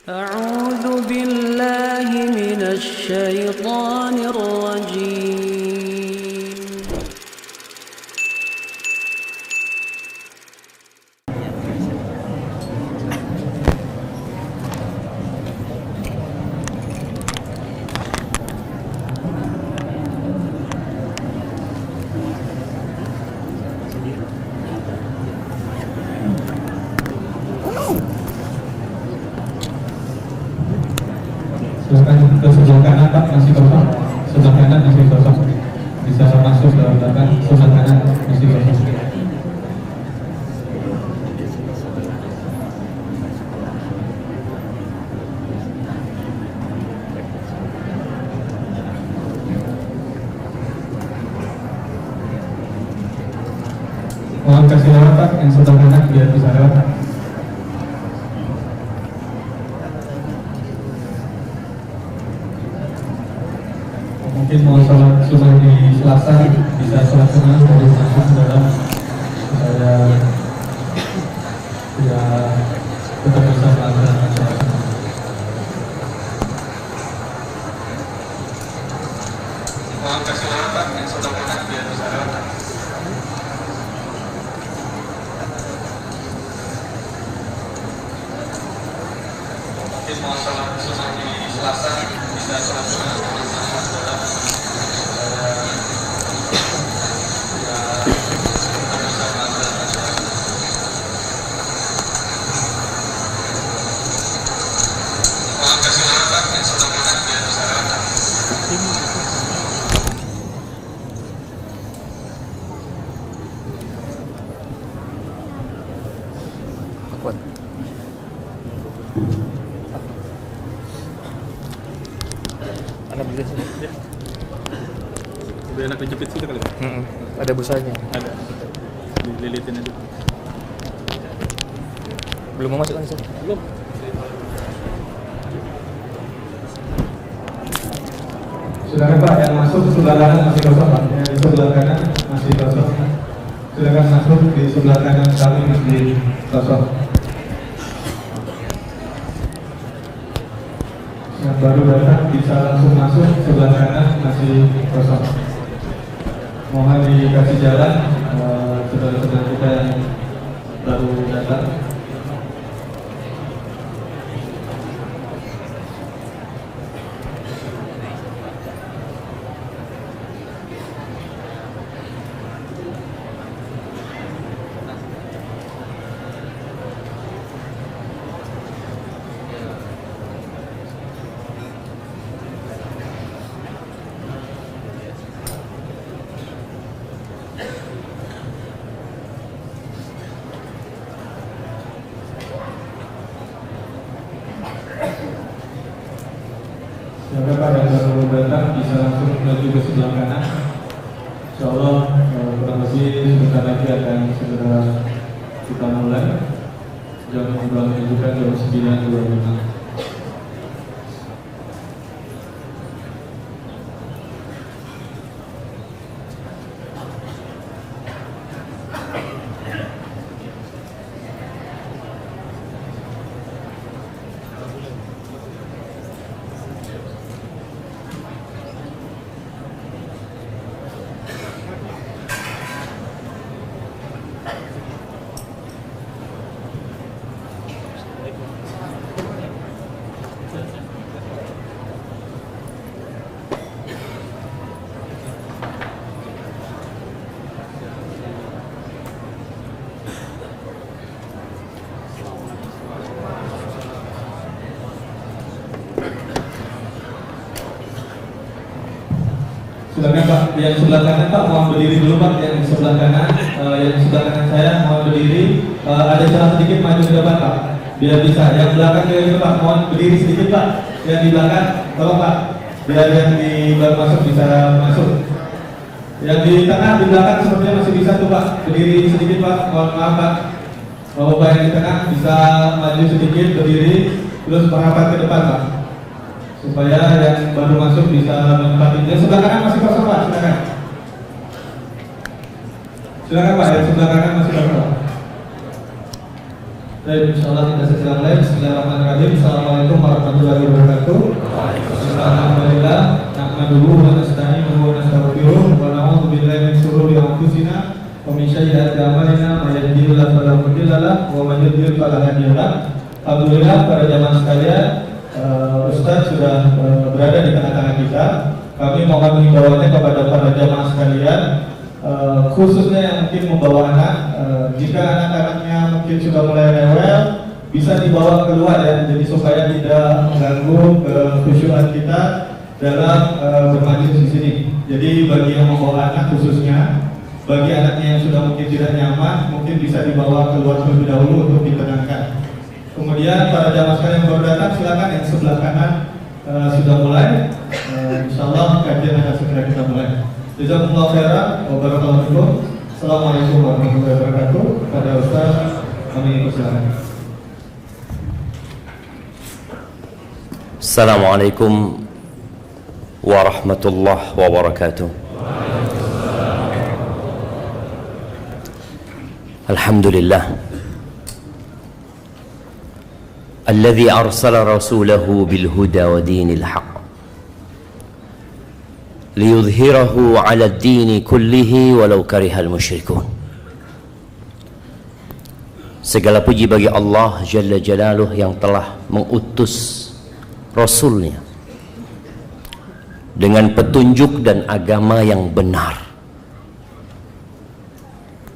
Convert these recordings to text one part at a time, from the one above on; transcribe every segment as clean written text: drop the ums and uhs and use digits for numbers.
أعوذ بالله من الشيطان الرجيم. Silakan ke sebelah kanan Pak, masih kosong. Sebelah kanan masih kosong. Bisa masuk ke belakang. Sebelah kanan masih kosong. Mohon kasih lewat Pak, yang sebelah kanan biar bisa lewat. Mungkin mau sholat subuh di Selasa bisa sholat sunnah dari masuk ke dalam supaya ya tetap bisa melaksanakan sholat sunnah. Mohon kasih lewat Pak, yang sebelah kanan biar bisa lewat. Mungkin mau sholat sunnah di Selasa bisa sholat sunnah dari masuk ke dalam. Ada beli sini. Lebih enak dijepit situ kali Pak? Ada busanya. Ada. Dililitin aja. Belum mau masuk kan sih? Belum. Silakan Pak, yang masuk sebelah kanan masih kosong Pak. Yang di sebelah kanan masih kosong. Silakan masuk di sebelah kanan kami masih kosong. Yang baru datang bisa langsung masuk, sebelah kanan masih kosong. Mohon dikasih jalan saudara-saudara kita yang baru datang. Siapa Pak yang baru datang bisa langsung menuju ke sebelah kanan. Insya Allah kurang lebih sebentar lagi akan segera kita mulai. Jam ngobrol menunjukkan jam 9.25. Silakan Pak, yang sebelah kanan Pak mohon berdiri dulu Pak, yang sebelah kanan, yang sebelah kanan saya mohon berdiri. Ada celah sedikit maju ke depan Pak, biar bisa. Yang belakang itu Pak mohon berdiri sedikit Pak. Yang di belakang, tolong Pak, biar yang di baru masuk bisa masuk. Yang di tengah di belakang sepertinya masih bisa tuh Pak, berdiri sedikit Pak. Mohon maaf Pak, Bapak yang di tengah bisa maju sedikit berdiri, terus merapat ke depan Pak, supaya yang baru masuk bisa menempati. Yang sebelah kanan masih kosong Pak, silakan. Silakan Pak, yang sebelah kanan masih kosong Pak. Baik, insyaallah kita segera mulai. Bismillahirrahmanirrahim. Assalamualaikum warahmatullahi wabarakatuh. Alhamdulillah, nahmaduhu wa nasta'inuhu wa nastaghfiruh wa na'udzu billahi min shururi anfusina wa min sayyiati a'malina may yahdihillahu fala mudilla lahu wa may yudlil fala hadiya lahu. Alhamdulillah, para jamaah sekalian, Ustaz sudah berada di tengah-tengah kita. Kami mohon himbauannya kepada para jamaah sekalian, khususnya yang mungkin membawa anak, jika anak-anaknya mungkin sudah mulai rewel, bisa dibawa keluar ya, jadi supaya tidak mengganggu kekhusyuan kita dalam bermajlis di sini. Jadi bagi yang membawa anak khususnya, bagi anaknya yang sudah mungkin tidak nyaman, mungkin bisa dibawa keluar terlebih dahulu untuk ditenangkan. Kemudian para jamaah sekalian yang baru datang, silakan yang sebelah kanan sudah mulai. Insyaallah kajian akan segera kita mulai. Jazakumullah khairan wa barakallahu fikum. Assalamualaikum warahmatullahi wabarakatuh. Pada Ustaz kami persilakan. Assalamualaikum warahmatullahi wabarakatuh. Alhamdulillah alladzi arsala rasulahu bil huda wa dinil haqq liyudhhirahu 'ala ad-dini kullihi walau karihal musyrikun. Segala puji bagi Allah Jalla Jalaluh yang telah mengutus Rasulnya dengan petunjuk dan agama yang benar,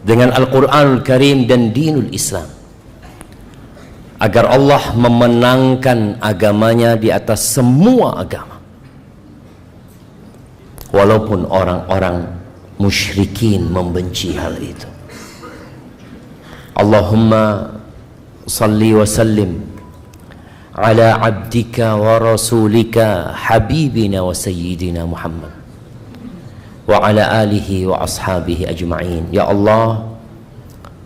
dengan Al-Quranul Karim dan dinul Islam, agar Allah memenangkan agamanya di atas semua agama, walaupun orang-orang musyrikin membenci hal itu. Allahumma salli wa sallim ala abdika wa rasulika habibina wa sayyidina Muhammad wa ala alihi wa ashabihi ajma'in. Ya Allah,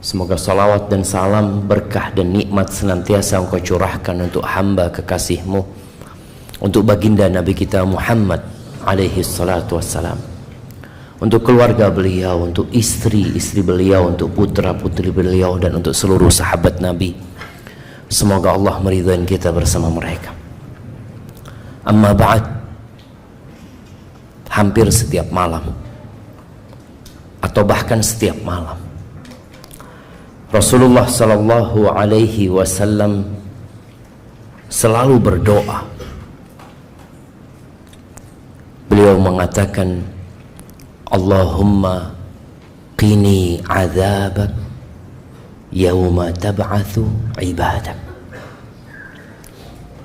semoga salawat dan salam, berkah dan nikmat senantiasa Engkau curahkan untuk hamba kekasih-Mu, untuk baginda Nabi kita Muhammad alaihi salatu wassalam, untuk keluarga beliau, untuk istri-istri beliau, untuk putra-putri beliau, dan untuk seluruh sahabat Nabi. Semoga Allah meridhai kita bersama mereka. Amma ba'd, hampir setiap malam atau bahkan setiap malam Rasulullah sallallahu alaihi wasallam selalu berdoa. Beliau mengatakan, Allahumma qini azabak yauma tab'atsu ibadak.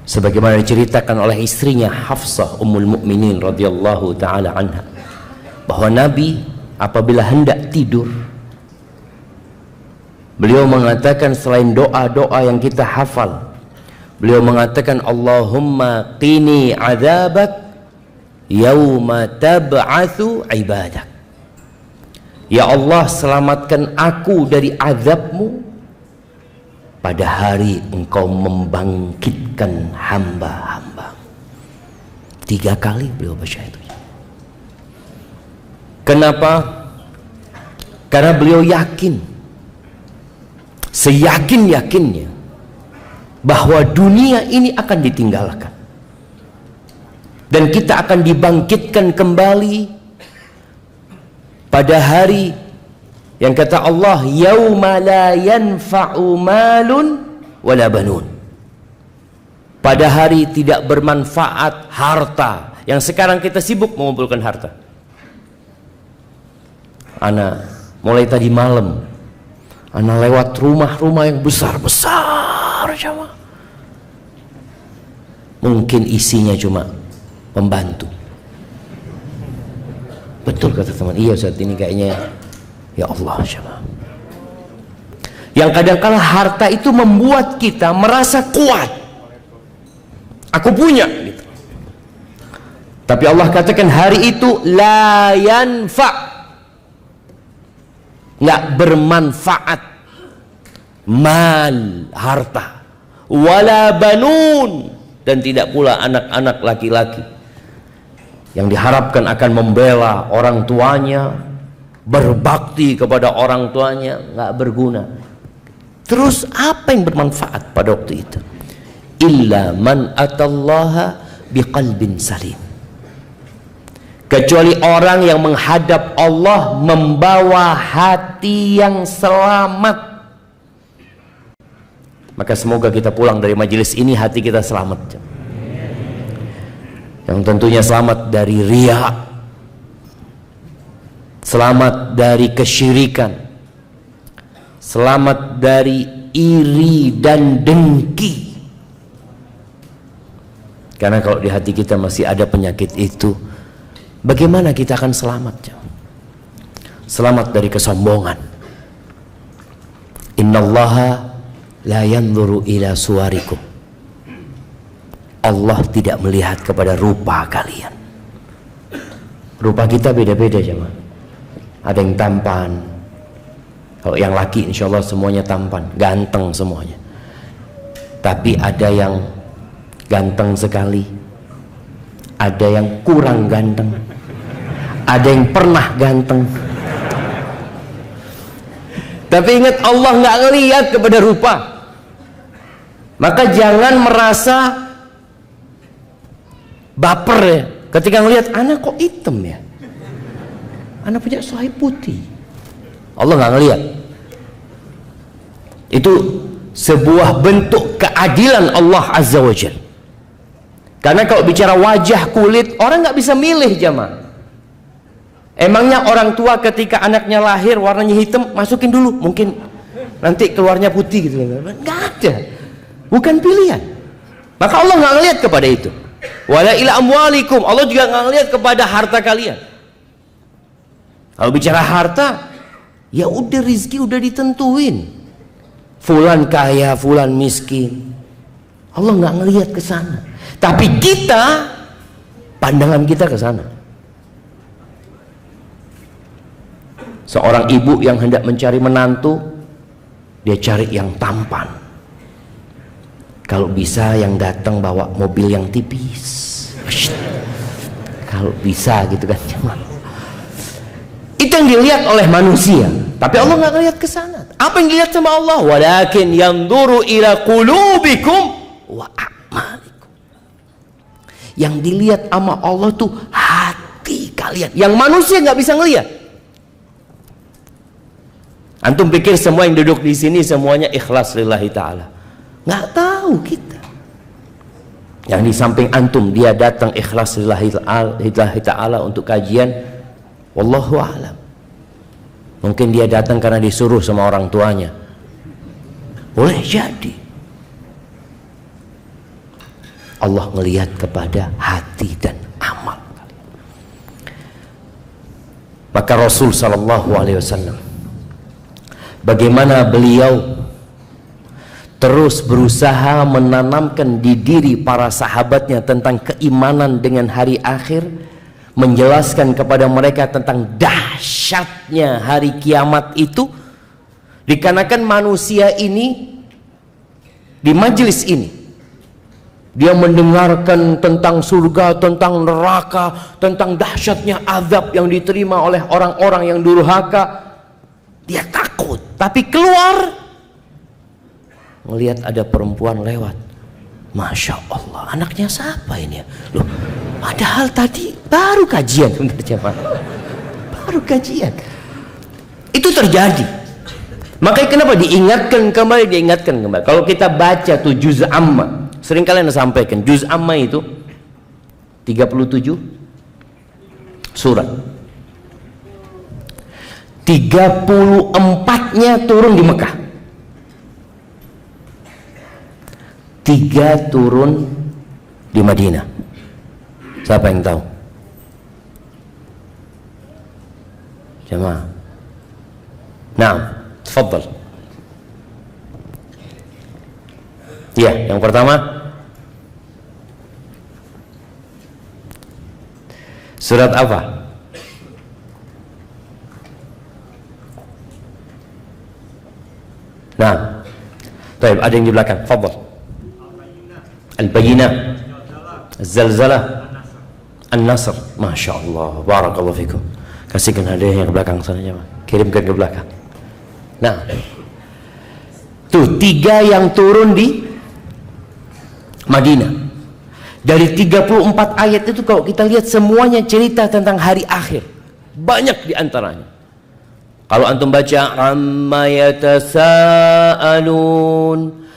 Sebagaimana diceritakan oleh istrinya Hafsah Ummul Mukminin radhiyallahu taala anha, bahwa Nabi apabila hendak tidur, beliau mengatakan selain doa-doa yang kita hafal, beliau mengatakan Allahumma qini azabak yauma tab'atsu ibadak. Ya Allah, selamatkan aku dari azabmu pada hari Engkau membangkitkan hamba-hamba. 3 kali beliau baca itu. Kenapa? Karena beliau yakin, seyakin-yakinnya, bahwa dunia ini akan ditinggalkan dan kita akan dibangkitkan kembali pada hari yang kata Allah, yauma la yanfa'u malun wala banun. Pada hari tidak bermanfaat harta. Yang sekarang kita sibuk mengumpulkan harta. Ana mulai tadi malam, ana lewat rumah-rumah yang besar-besar, jamaah. Mungkin isinya cuma pembantu. Betul kata teman, iya saat ini kayaknya, ya Allah, jamaah. Yang kadang-kala harta itu membuat kita merasa kuat. Aku punya gitu. Tapi Allah katakan hari itu la yanfa, nggak bermanfaat, mal, harta, wala banun, dan tidak pula anak-anak laki-laki yang diharapkan akan membela orang tuanya, berbakti kepada orang tuanya, nggak berguna. Terus apa yang bermanfaat pada waktu itu? Illa man atallaha biqalbin salim. Kecuali orang yang menghadap Allah membawa hati yang selamat. Maka semoga kita pulang dari majelis ini hati kita selamat. Yang tentunya selamat dari riya, selamat dari kesyirikan, selamat dari iri dan dengki. Karena kalau di hati kita masih ada penyakit itu, bagaimana kita akan selamat? Selamat dari kesombongan. Innallaha la yanzuru ila suwarikum. Allah tidak melihat kepada rupa kalian. Rupa kita beda-beda jemaah. Ada yang tampan. Kalau yang laki insya Allah semuanya tampan, ganteng semuanya. Tapi ada yang ganteng sekali, ada yang kurang ganteng, ada yang pernah ganteng. Tapi ingat, Allah nggak ngelihat kepada rupa. Maka jangan merasa baper ya ketika ngelihat anak kok hitam ya, anak punya sahib putih. Allah nggak ngelihat. Itu sebuah bentuk keadilan Allah Azza wa Jalla. Karena kalau bicara wajah, kulit, orang nggak bisa milih jamaah. Emangnya orang tua ketika anaknya lahir warnanya hitam, masukin dulu, mungkin nanti keluarnya putih gitu. Nggak ada, bukan pilihan. Maka Allah nggak ngelihat kepada itu. Wala ila amwalikum, Allah juga nggak ngelihat kepada harta kalian. Kalau bicara harta, ya udah rizki udah ditentuin. Fulan kaya, fulan miskin. Allah nggak ngelihat ke sana. Tapi kita, pandangan kita ke sana. Seorang ibu yang hendak mencari menantu, dia cari yang tampan. Kalau bisa yang datang bawa mobil yang tipis. Kalau bisa gitu kan. Itu yang dilihat oleh manusia. Tapi Allah nggak ngelihat ke sana. Apa yang dilihat sama Allah? Walakin yanzuru ila qulubikum wa a'malikum. Yang dilihat sama Allah tuh hati kalian. Yang manusia nggak bisa ngelihat. Antum pikir semua yang duduk di sini semuanya ikhlas lillahi ta'ala? Nggak tahu kita. Yang di samping antum dia datang ikhlas lillahi ta'ala untuk kajian, wallahu a'lam. Mungkin dia datang karena disuruh sama orang tuanya. Boleh jadi. Allah melihat kepada hati dan amal. Maka Rasul sallallahu alaihi wasallam, bagaimana beliau terus berusaha menanamkan di diri para sahabatnya tentang keimanan dengan hari akhir, menjelaskan kepada mereka tentang dahsyatnya hari kiamat itu, dikarenakan manusia ini di majelis ini dia mendengarkan tentang surga, tentang neraka, tentang dahsyatnya azab yang diterima oleh orang-orang yang durhaka. Dia takut, tapi keluar melihat ada perempuan lewat. Masya Allah, anaknya siapa ini ya? Loh, padahal tadi baru kajian sebenarnya Pak. Baru kajian. Itu terjadi. Makanya kenapa diingatkan kembali. Kalau kita baca tuh juz amma, sering kalian sampaikan, juz amma itu 37 surat. 34-nya turun di Mekah. 3 turun di Madinah. Siapa yang tahu? Jemaah. Nah, tafadhal. Ya, yang pertama surat apa? Nah, baik, ada yang di belakang. Tafadhal. Al-Bayyinah, Az-Zalzalah, An-Nasr. Masya Allah, barakallahu fikum. Kasihkan hadiah yang ke belakang sana, kirimkan ke belakang. Nah, Tuh 3 yang turun di Madinah. Dari 34 ayat itu kalau kita lihat semuanya cerita tentang hari akhir. Banyak di antaranya. Kalau antum baca amma yatasaalun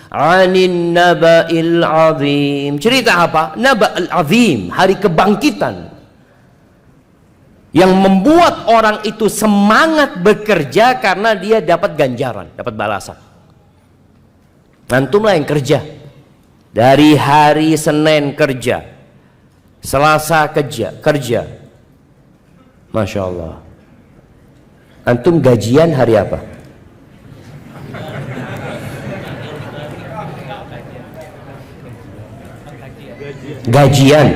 'anin naba'il 'azim. Cerita apa? Naba'il 'azim, hari kebangkitan. Yang membuat orang itu semangat bekerja karena dia dapat ganjaran, dapat balasan. Antumlah yang kerja. Dari hari Senin kerja, Selasa kerja. Masya Allah. Antum gajian hari apa? Gajian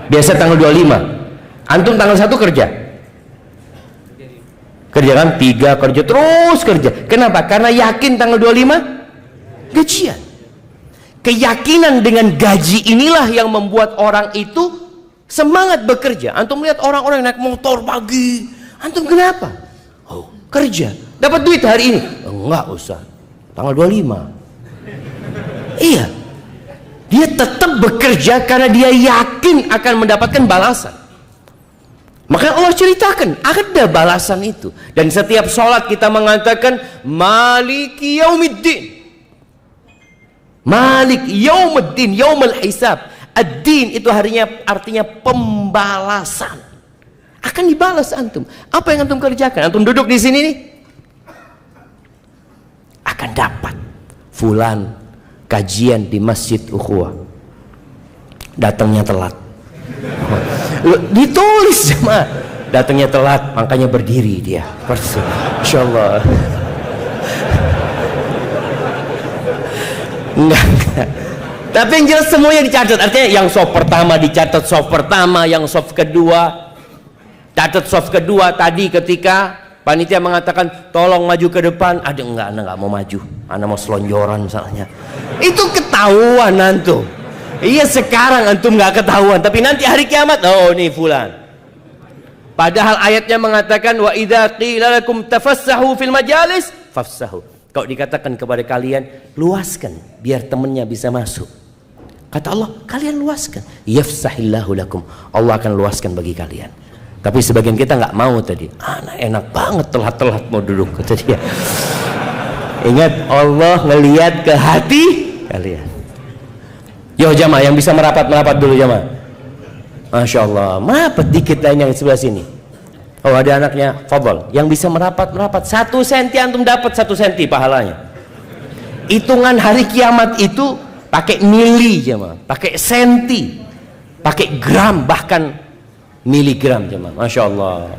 biasa tanggal 25. Antum tanggal 1 kerja kan? 3 kerja, terus kerja. Kenapa? Karena yakin tanggal 25 gajian. Keyakinan dengan gaji inilah yang membuat orang itu semangat bekerja. Antum lihat orang-orang naik motor pagi, antum kenapa? Oh, kerja, dapat duit hari ini. Enggak usah, tanggal 25. Iya, dia tetap bekerja karena dia yakin akan mendapatkan balasan. Maka Allah ceritakan ada balasan itu. Dan setiap sholat kita mengatakan Maliki Yaumiddin, Malik Yaumuddin, Yaumul Hisab. Ad-din itu artinya pembalasan. Akan dibalas antum. Apa yang antum kerjakan? Antum duduk di sini nih, akan dapat. Fulan kajian di Masjid Ukhuwah, datangnya telat. Ditulis jemaah, datangnya telat, makanya berdiri dia. Insyaallah. Enggak. Tapi yang jelas semuanya dicatat. Artinya yang soft pertama dicatat soft pertama, yang soft kedua catat soft kedua. Tadi ketika panitia mengatakan tolong maju ke depan, ada enggak, anda enggak mau maju, anda mau selonjoran misalnya, itu ketahuan antum. Iya, sekarang antum enggak ketahuan, tapi nanti hari kiamat, oh nih fulan. Padahal ayatnya mengatakan wa idza qila lakum tafassahu fil majalis fafsahu. Kalau dikatakan kepada kalian luaskan biar temannya bisa masuk, kata Allah kalian luaskan, yafsahillahu lakum, Allah akan luaskan bagi kalian. Tapi sebagian kita nggak mau tadi. Anak enak banget telat-telat mau duduk, kata dia. Ingat, Allah ngelihat ke hati kalian. Yo jamaah yang bisa merapat dulu jamaah. Masya Allah, merapat dikit lain yang sebelah sini. Oh ada anaknya, fadhal. Yang bisa merapat 1 senti antum dapat 1 senti pahalanya. Hitungan hari kiamat itu pakai mili jemaah, pakai senti, pakai gram, bahkan miligram jemaah. Masya Allah.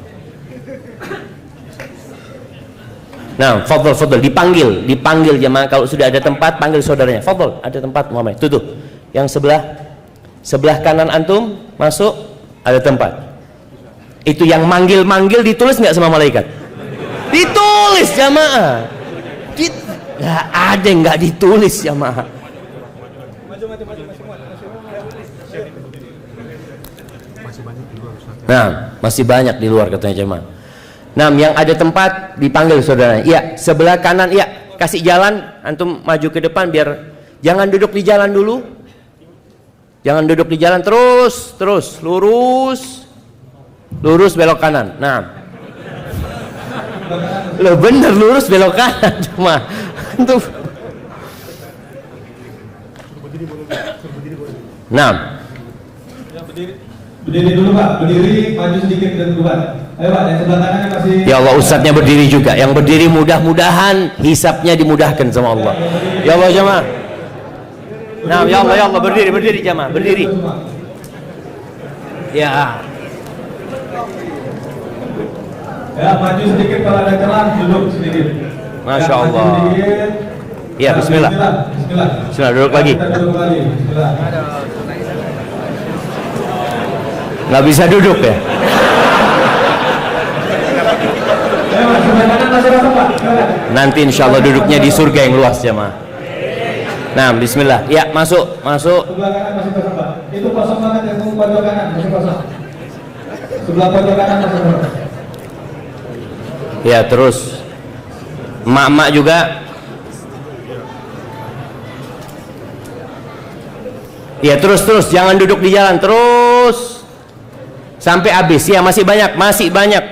Nah, fadhal dipanggil jemaah. Kalau sudah ada tempat panggil saudaranya. Fadhal, ada tempat Muhammad. Tuh. Yang sebelah kanan antum masuk, ada tempat. Itu yang manggil ditulis nggak sama malaikat? Ditulis jamaah. Nggak ada yang nggak ditulis jamaah. Nah, masih banyak di luar katanya jamaah. Nah, yang ada tempat dipanggil saudaranya. Iya, sebelah kanan, iya, kasih jalan, antum maju ke depan biar jangan duduk di jalan dulu. Jangan duduk di jalan, terus lurus belok kanan. Nah, lo bener lurus belok kanan cuma untuk. Nah, berdiri dulu Pak, berdiri maju sedikit dan keluar. Ayo Pak, yang sebelah kanannya masih. Ya Allah, ustadznya berdiri juga. Yang berdiri mudah-mudahan hisapnya dimudahkan sama Allah. Ya Allah jamaah. Nah, ya Allah berdiri jamaah, berdiri. Ya. Ya, maju sedikit kalau ada celah, duduk sedikit. Masya Allah. Ya, bismillah. Bismillah, duduk lagi. Bismillah. Nggak bisa duduk ya? Nanti insya Allah duduknya di surga yang luas jamaah. Nah, bismillah. Ya, masuk. Sebelah kanan masih kosong Pak. Itu kosong banget yang pojok kanan masih kosong. Sebelah pojok kanan masih kosong. Ya, terus. Emak-emak juga. Ya, terus jangan duduk di jalan terus sampai habis. Ya, masih banyak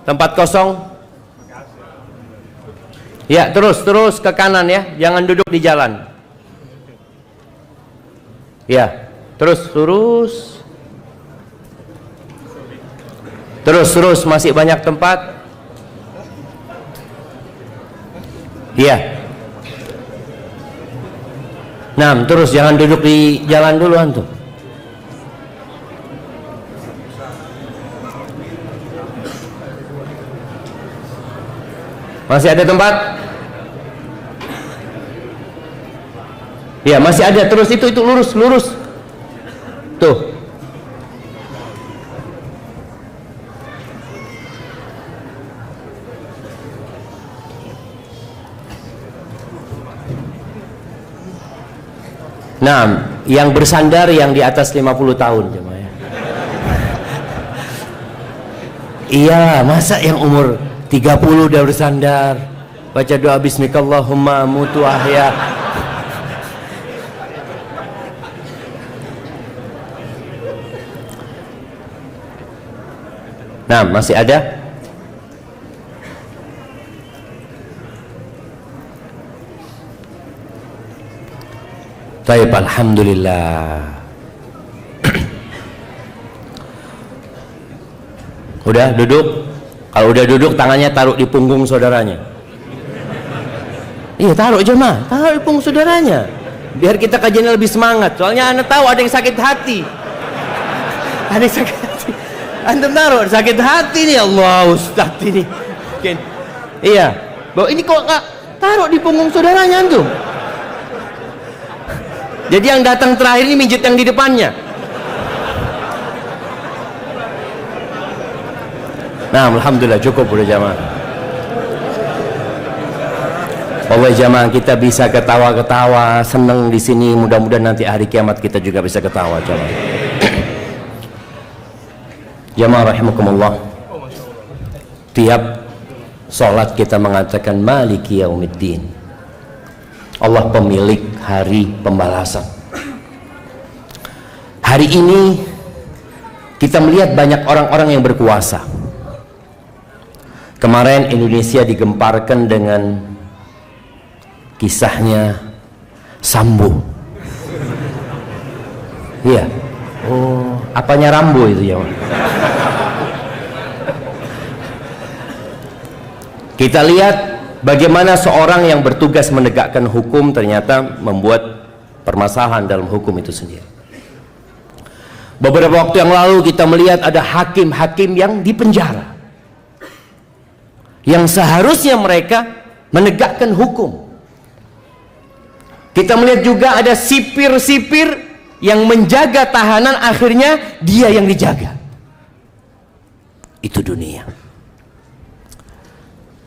tempat kosong. Ya, terus ke kanan ya, jangan duduk di jalan. Ya, terus masih banyak tempat. Ya. Nah, terus jangan duduk di jalan dulu antum. Masih ada tempat? Ya, masih ada. Terus itu lurus. Tuh. Nah, yang bersandar yang di atas 50 tahun jemaah ya. Iya, masa yang umur 30 udah bersandar baca doa bismikallahumma mutu ahya. Nah, masih ada? Baik, alhamdulillah. Udah duduk? Kalau udah duduk, tangannya taruh di punggung saudaranya. Iya, taruh jemaah, taruh di punggung saudaranya. Biar kita kajiannya lebih semangat. Soalnya anda tahu ada yang sakit hati. Ada yang sakit hati. Antum taruh sakit hati nih, Allah Ustaz ini. Mungkin. Iya. Bahwa ini kok nggak taruh di punggung saudaranya antum? Jadi yang datang terakhir ini mijit yang di depannya. Nah, alhamdulillah cukup udah jamaah. Allah jamaah kita bisa ketawa-ketawa, seneng di sini. Mudah-mudahan nanti hari kiamat kita juga bisa ketawa jamaah. Jamaah rahimakumullah. Tiap sholat kita mengatakan Maliki Yaumiddin. Allah pemilik hari pembalasan. Hari ini kita melihat banyak orang-orang yang berkuasa. Kemarin Indonesia digemparkan dengan kisahnya Sambo. Iya. Oh, apanya Rambo itu ya? Kita lihat bagaimana seorang yang bertugas menegakkan hukum ternyata membuat permasalahan dalam hukum itu sendiri. Beberapa waktu yang lalu kita melihat ada hakim-hakim yang dipenjara, yang seharusnya mereka menegakkan hukum. Kita melihat juga ada sipir-sipir yang menjaga tahanan, akhirnya dia yang dijaga. Itu dunia.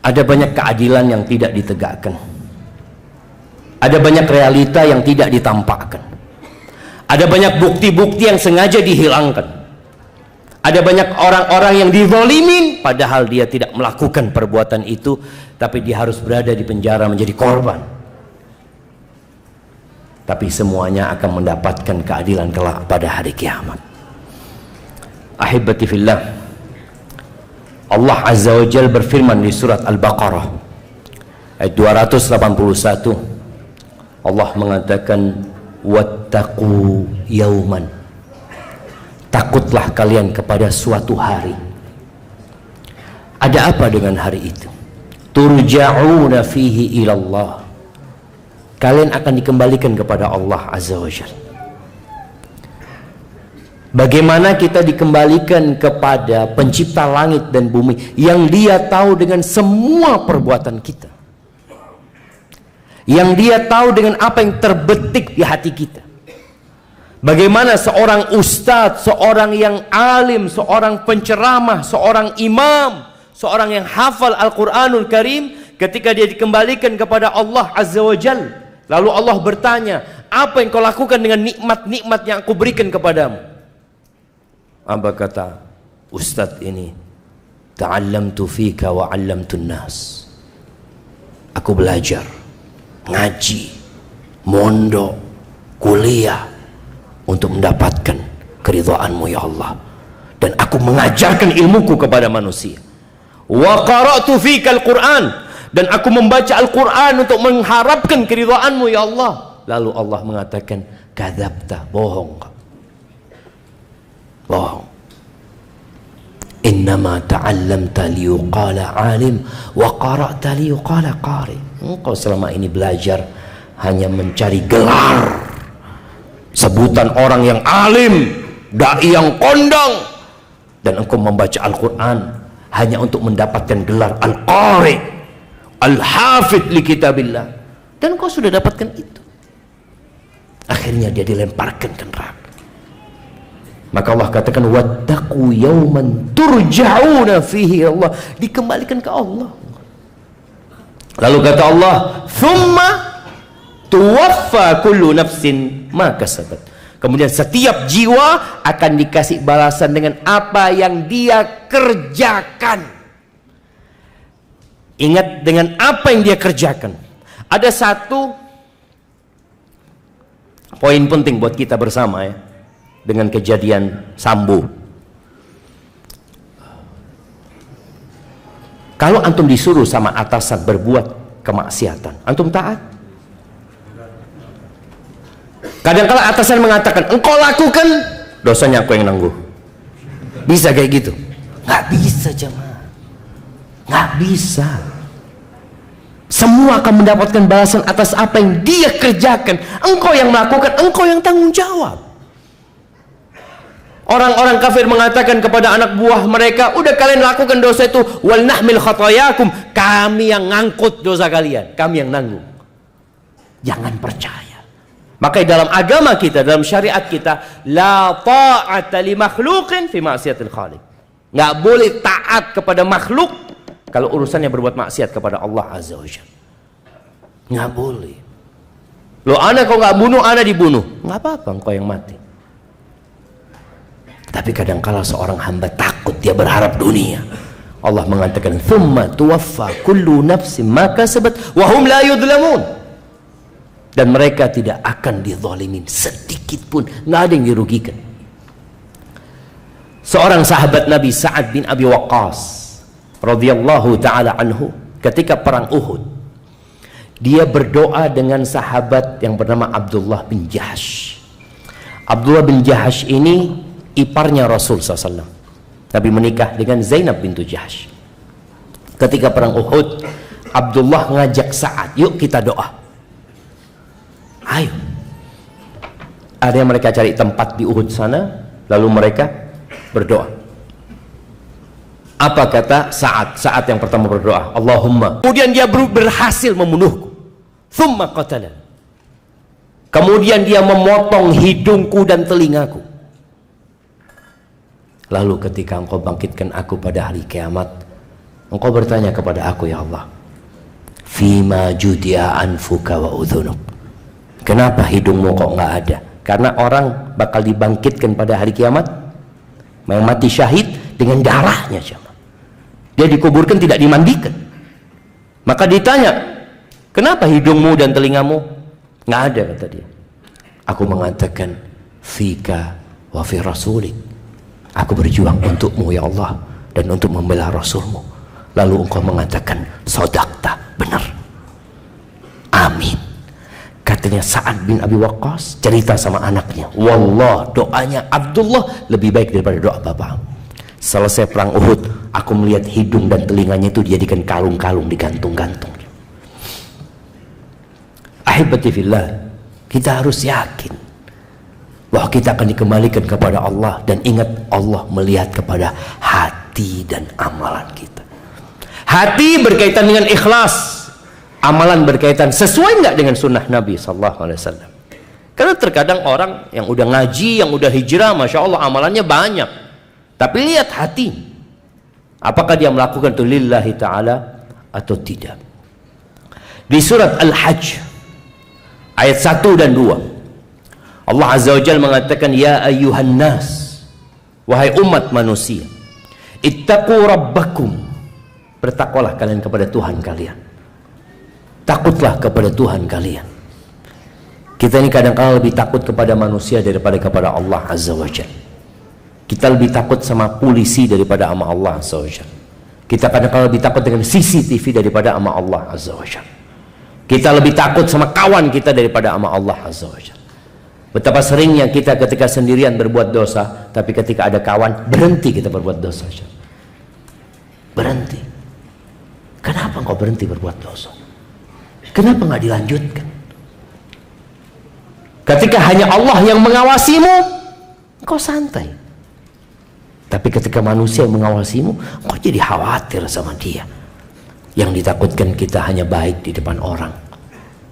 Ada banyak keadilan yang tidak ditegakkan. Ada banyak realita yang tidak ditampakkan. Ada banyak bukti-bukti yang sengaja dihilangkan. Ada banyak orang-orang yang dizalimin padahal dia tidak melakukan perbuatan itu, tapi dia harus berada di penjara menjadi korban. Tapi semuanya akan mendapatkan keadilan kelak pada hari kiamat. Ahibati fillah, Allah Azza wa Jalla berfirman di surat Al-Baqarah ayat 281. Allah mengatakan wattaqu yauman, takutlah kalian kepada suatu hari. Ada apa dengan hari itu? Turja'una fihi ilallah, kalian akan dikembalikan kepada Allah Azza wa Jalla. Bagaimana kita dikembalikan kepada pencipta langit dan bumi yang dia tahu dengan semua perbuatan kita, yang dia tahu dengan apa yang terbetik di hati kita. Bagaimana seorang ustadz, seorang yang alim, seorang penceramah, seorang imam, seorang yang hafal Al-Quranul Karim, ketika dia dikembalikan kepada Allah Azza wa Jalla, lalu Allah bertanya, apa yang kau lakukan dengan nikmat-nikmat yang aku berikan kepadamu? Apa kata ustadz ini? Ta'allamtu fika wa 'allamtun nas. aku belajar, ngaji, mondok, kuliah untuk mendapatkan keridhaan-Mu ya Allah. Dan aku mengajarkan ilmuku kepada manusia. Wa qara'tu fikal Qur'an, dan aku membaca Al-Quran untuk mengharapkan keridhaan-Mu ya Allah. Lalu Allah mengatakan, kadzabta, bohong kau. Bohong. Innama ta'allamta liyuqala alim wa qara'ta liyuqala qari. Engkau selama ini belajar hanya mencari gelar, sebutan orang yang alim, dai yang kondang, dan engkau membaca Al-Quran hanya untuk mendapatkan gelar Al-Qari, Al-Hafidh li kitabillah, dan engkau sudah dapatkan itu. Akhirnya dia dilemparkan ke neraka. Maka Allah katakan, wattaqu yawman turja'una fihi Allah, dikembalikan ke Allah. Lalu kata Allah, thumma tuwaffa kullu nafsin ma kasabat. Kemudian setiap jiwa akan dikasih balasan dengan apa yang dia kerjakan. Ingat, dengan apa yang dia kerjakan. Ada satu poin penting buat kita bersama ya, dengan kejadian Sambo. Kalau antum disuruh sama atasan berbuat kemaksiatan, antum taat? Kadang-kala atasan mengatakan, engkau lakukan, dosanya aku yang nanggung. Bisa kayak gitu? Nggak bisa jemaah, nggak bisa. Semua akan mendapatkan balasan atas apa yang dia kerjakan. Engkau yang melakukan, engkau yang tanggung jawab. Orang-orang kafir mengatakan kepada anak buah mereka, udah kalian lakukan dosa itu, wal nahmil khatayakum, kami yang ngangkut dosa kalian, kami yang nanggung. Jangan percaya. Maka dalam agama kita, dalam syariat kita, la ta'ata li makhluqin fi ma'siyatil khaliq. Nggak boleh taat kepada makhluk kalau urusannya berbuat maksiat kepada Allah Azza wa Jalla. Nggak boleh. Loh, ana kau nggak bunuh, ana dibunuh. Nggak apa-apa, engkau yang mati. Tapi kadangkala seorang hamba takut, dia berharap dunia. Allah mengatakan, thumma tuwaffa kullu nafsin ma kasabat wa hum la yudlamun. Dan mereka tidak akan dizalimin sedikit pun, nggak ada yang dirugikan. Seorang sahabat Nabi, Sa'ad bin Abi Waqqas radhiyallahu taala anhu, ketika perang Uhud, dia berdoa dengan sahabat yang bernama Abdullah bin Jahash. Abdullah bin Jahash ini iparnya Rasul SAW. Nabi menikah dengan Zainab bintu Jahash. Ketika perang Uhud, Abdullah ngajak Sa'ad, yuk kita doa. Ayo. Ada yang mereka cari tempat di Uhud sana, lalu mereka berdoa. Apa kata Sa'ad? Sa'ad yang pertama berdoa, Allahumma. Kemudian dia berhasil membunuhku. Thumma qatala. Kemudian dia memotong hidungku dan telingaku. Lalu ketika engkau bangkitkan aku pada hari kiamat, engkau bertanya kepada aku, ya Allah, fima judia anfuka wa udhunuk. Kenapa hidungmu kok nggak ada? Karena orang bakal dibangkitkan pada hari kiamat, yang mati syahid dengan darahnya, jemaah. Dia dikuburkan tidak dimandikan. Maka ditanya, kenapa hidungmu dan telingamu nggak ada? Kata dia. Aku mengatakan, fika wa fi rasulik. Aku berjuang untukmu ya Allah, dan untuk membela Rasulmu. Lalu engkau mengatakan, sodakta, benar. Amin. Katanya Sa'ad bin Abi Waqqas cerita sama anaknya, wallah, doanya Abdullah lebih baik daripada doa bapak. Selesai perang Uhud, aku melihat hidung dan telinganya itu dijadikan kalung-kalung, digantung-gantung. Ahibati fillah, kita harus yakin bahwa kita akan dikembalikan kepada Allah, dan ingat, Allah melihat kepada hati dan amalan kita. Hati berkaitan dengan ikhlas, amalan berkaitan sesuai nggak dengan sunnah Nabi SAW. Karena terkadang orang yang udah ngaji, yang udah hijrah, masya Allah amalannya banyak, tapi lihat hati, apakah dia melakukan itu lillahi ta'ala atau tidak. Di surat Al-Hajj ayat 1 dan 2, Allah Azza wa Jalla mengatakan, ya ayyuhan nas, wahai umat manusia, ittaqu rabbakum, bertakwalah kalian kepada Tuhan kalian. takutlah kepada Tuhan kalian. Kita ini kadang-kadang lebih takut kepada manusia daripada kepada Allah Azza wa Jalla. Kita lebih takut sama polisi daripada sama Allah Azza wa Jalla. Kita kadang-kadang lebih takut dengan CCTV daripada sama Allah Azza wa Jalla. Kita lebih takut sama kawan kita daripada sama Allah Azza wa Jalla. Betapa seringnya kita ketika sendirian berbuat dosa, tapi ketika ada kawan berhenti kita berbuat dosa. Berhenti. Kenapa engkau berhenti berbuat dosa? Kenapa nggak dilanjutkan? Ketika hanya Allah yang mengawasimu, engkau santai. Tapi ketika manusia yang mengawasimu, engkau jadi khawatir sama dia. Yang ditakutkan kita hanya baik di depan orang,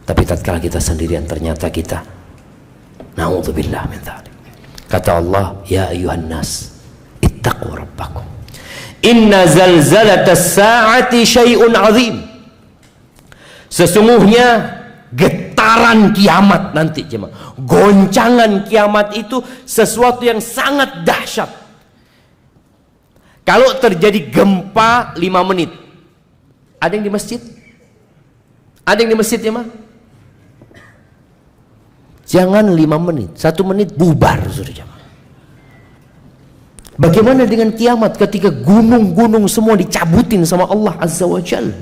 tapi tatkala kita sendirian ternyata kita na'udzubillah min dzalik. Kata Allah, ya ayuhan nas ittaqu rabbakum inna zalzalatas sa'ati syai'un 'azim. Sesungguhnya getaran kiamat nanti, jemaah, goncangan kiamat itu sesuatu yang sangat dahsyat. Kalau terjadi gempa 5 menit, ada yang di masjid? Ada yang di masjid, jemaah? Jangan 5 menit, 1 menit bubar, sudah, jemaah. Bagaimana dengan kiamat ketika gunung-gunung semua dicabutin sama Allah Azza wa Jalla?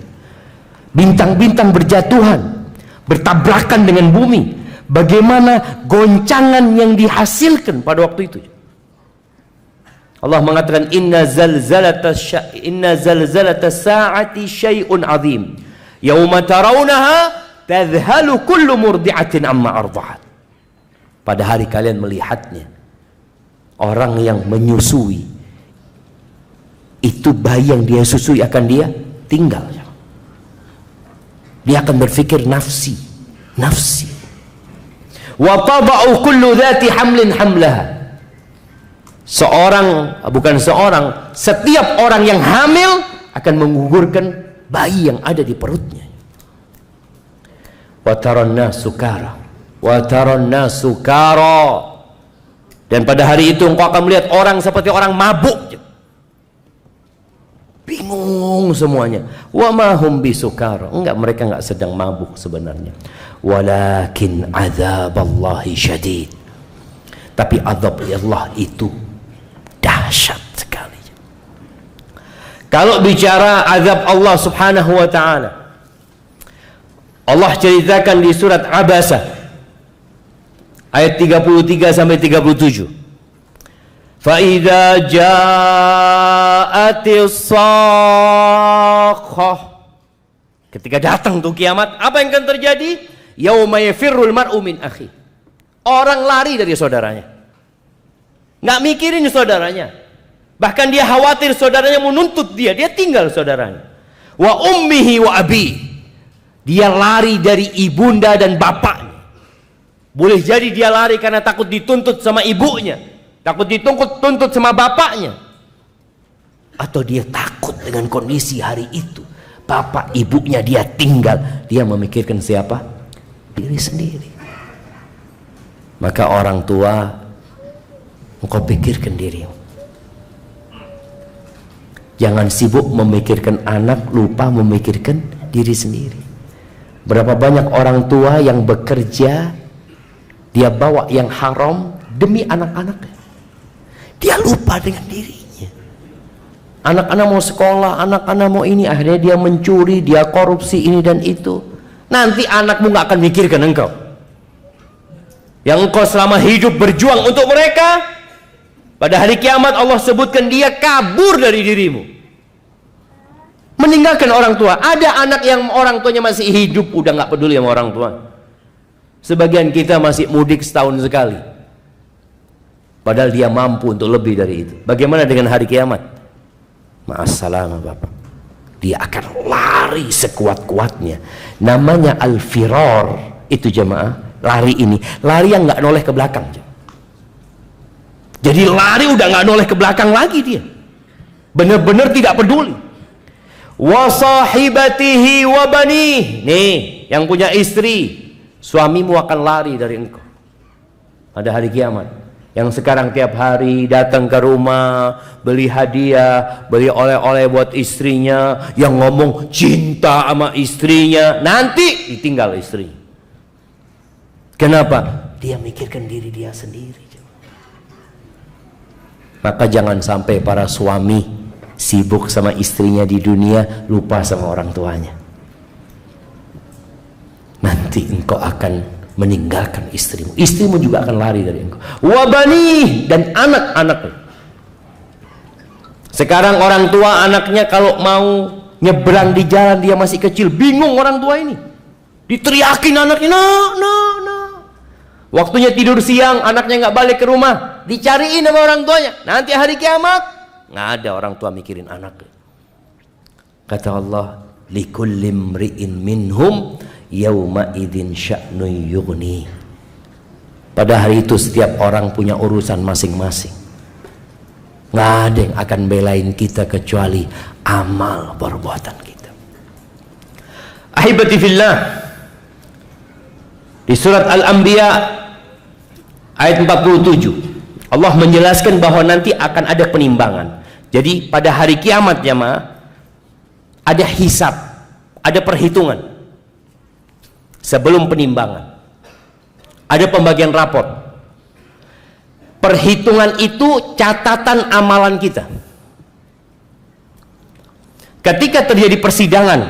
Bintang-bintang berjatuhan, bertabrakan dengan bumi. Bagaimana goncangan yang dihasilkan pada waktu itu? Allah mengatakan inna zalzalatas sa'ati syai'un 'azim. Yauma tarawunaha tadhhalu kullu murdi'atin amma arda'at. Pada hari kalian melihatnya, orang yang menyusui itu bayi yang dia susui akan dia tinggal. Dia akan berpikir nafsi, nafsi. Wa tada'u kullu dhati hamlin hamlaha. Setiap orang yang hamil akan menggugurkan bayi yang ada di perutnya. Wa taranna sukara, wa taranna sukara. Dan pada hari itu engkau akan melihat orang seperti orang mabuk. Bingung semuanya. Wa ma hum bisukara. Enggak, mereka enggak sedang mabuk sebenarnya. Walakin azaballahi syadid. Tapi azab Allah itu dahsyat sekali. Kalau bicara azab Allah Subhanahu wa taala, Allah ceritakan di surat Abasa ayat 33 sampai 37. Fa idza ja'atis sakhah. Ketika datang tuh kiamat, apa yang akan terjadi? Yauma yafirrul mar'u min akhi. Orang lari dari saudaranya. Nggak mikirin saudaranya. Bahkan dia khawatir saudaranya menuntut dia. Dia tinggal saudaranya. Wa ummihi wa abi. Dia lari dari ibunda dan bapaknya. Boleh jadi dia lari karena takut dituntut sama ibunya, takut dituntut sama bapaknya. Atau dia takut dengan kondisi hari itu. Bapak ibunya dia tinggal. Dia memikirkan siapa? Diri sendiri. Maka orang tua, engkau pikirkan dirimu. Jangan sibuk memikirkan anak, lupa memikirkan diri sendiri. Berapa banyak orang tua yang bekerja, dia bawa yang haram demi anak-anaknya. Dia lupa dengan dirinya. Anak-anak mau sekolah, anak-anak mau ini, akhirnya dia mencuri, dia korupsi ini dan itu. Nanti anakmu gak akan mikirkan engkau. Yang engkau selama hidup berjuang untuk mereka, pada hari kiamat Allah sebutkan dia kabur dari dirimu, meninggalkan orang tua. Ada anak yang orang tuanya masih hidup, udah gak peduli sama orang tua. Sebagian kita masih mudik setahun sekali, padahal dia mampu untuk lebih dari itu. Bagaimana dengan hari kiamat? Ma'assalamah Bapak. Dia akan lari sekuat-kuatnya. Namanya al-firar. Itu jemaah, lari ini, lari yang nggak noleh ke belakang. Jadi lari udah nggak noleh ke belakang lagi dia. Benar-benar tidak peduli. Wa sahibatihi wa banih. Nih, yang punya istri, suamimu akan lari dari engkau pada hari kiamat. Yang sekarang tiap hari datang ke rumah, beli hadiah, beli oleh-oleh buat istrinya, yang ngomong cinta sama istrinya, nanti ditinggal istri. Kenapa? Dia mikirkan diri dia sendiri. Maka jangan sampai para suami sibuk sama istrinya di dunia, lupa sama orang tuanya. Nanti engkau akan meninggalkan istrimu, istrimu juga akan lari dari engkau. Wabani, dan anak-anaknya. Sekarang orang tua anaknya kalau mau nyebrang di jalan, dia masih kecil, bingung orang tua ini, diteriakin anaknya, no. Waktunya tidur siang, anaknya nggak balik ke rumah, dicariin sama orang tuanya. Nanti hari kiamat nggak ada orang tua mikirin anaknya. Kata Allah, likulli imri'in minhum yauma idzin sya'nun yughni. Pada hari itu setiap orang punya urusan masing-masing. Nggak ada yang akan belain kita kecuali amal perbuatan kita. Ahibati fillah, di surat Al-Anbiya ayat 47 Allah menjelaskan bahwa nanti akan ada penimbangan. Jadi pada hari kiamat jemaah ada hisab, ada perhitungan. Sebelum penimbangan ada pembagian raport. Perhitungan itu catatan amalan kita. Ketika terjadi persidangan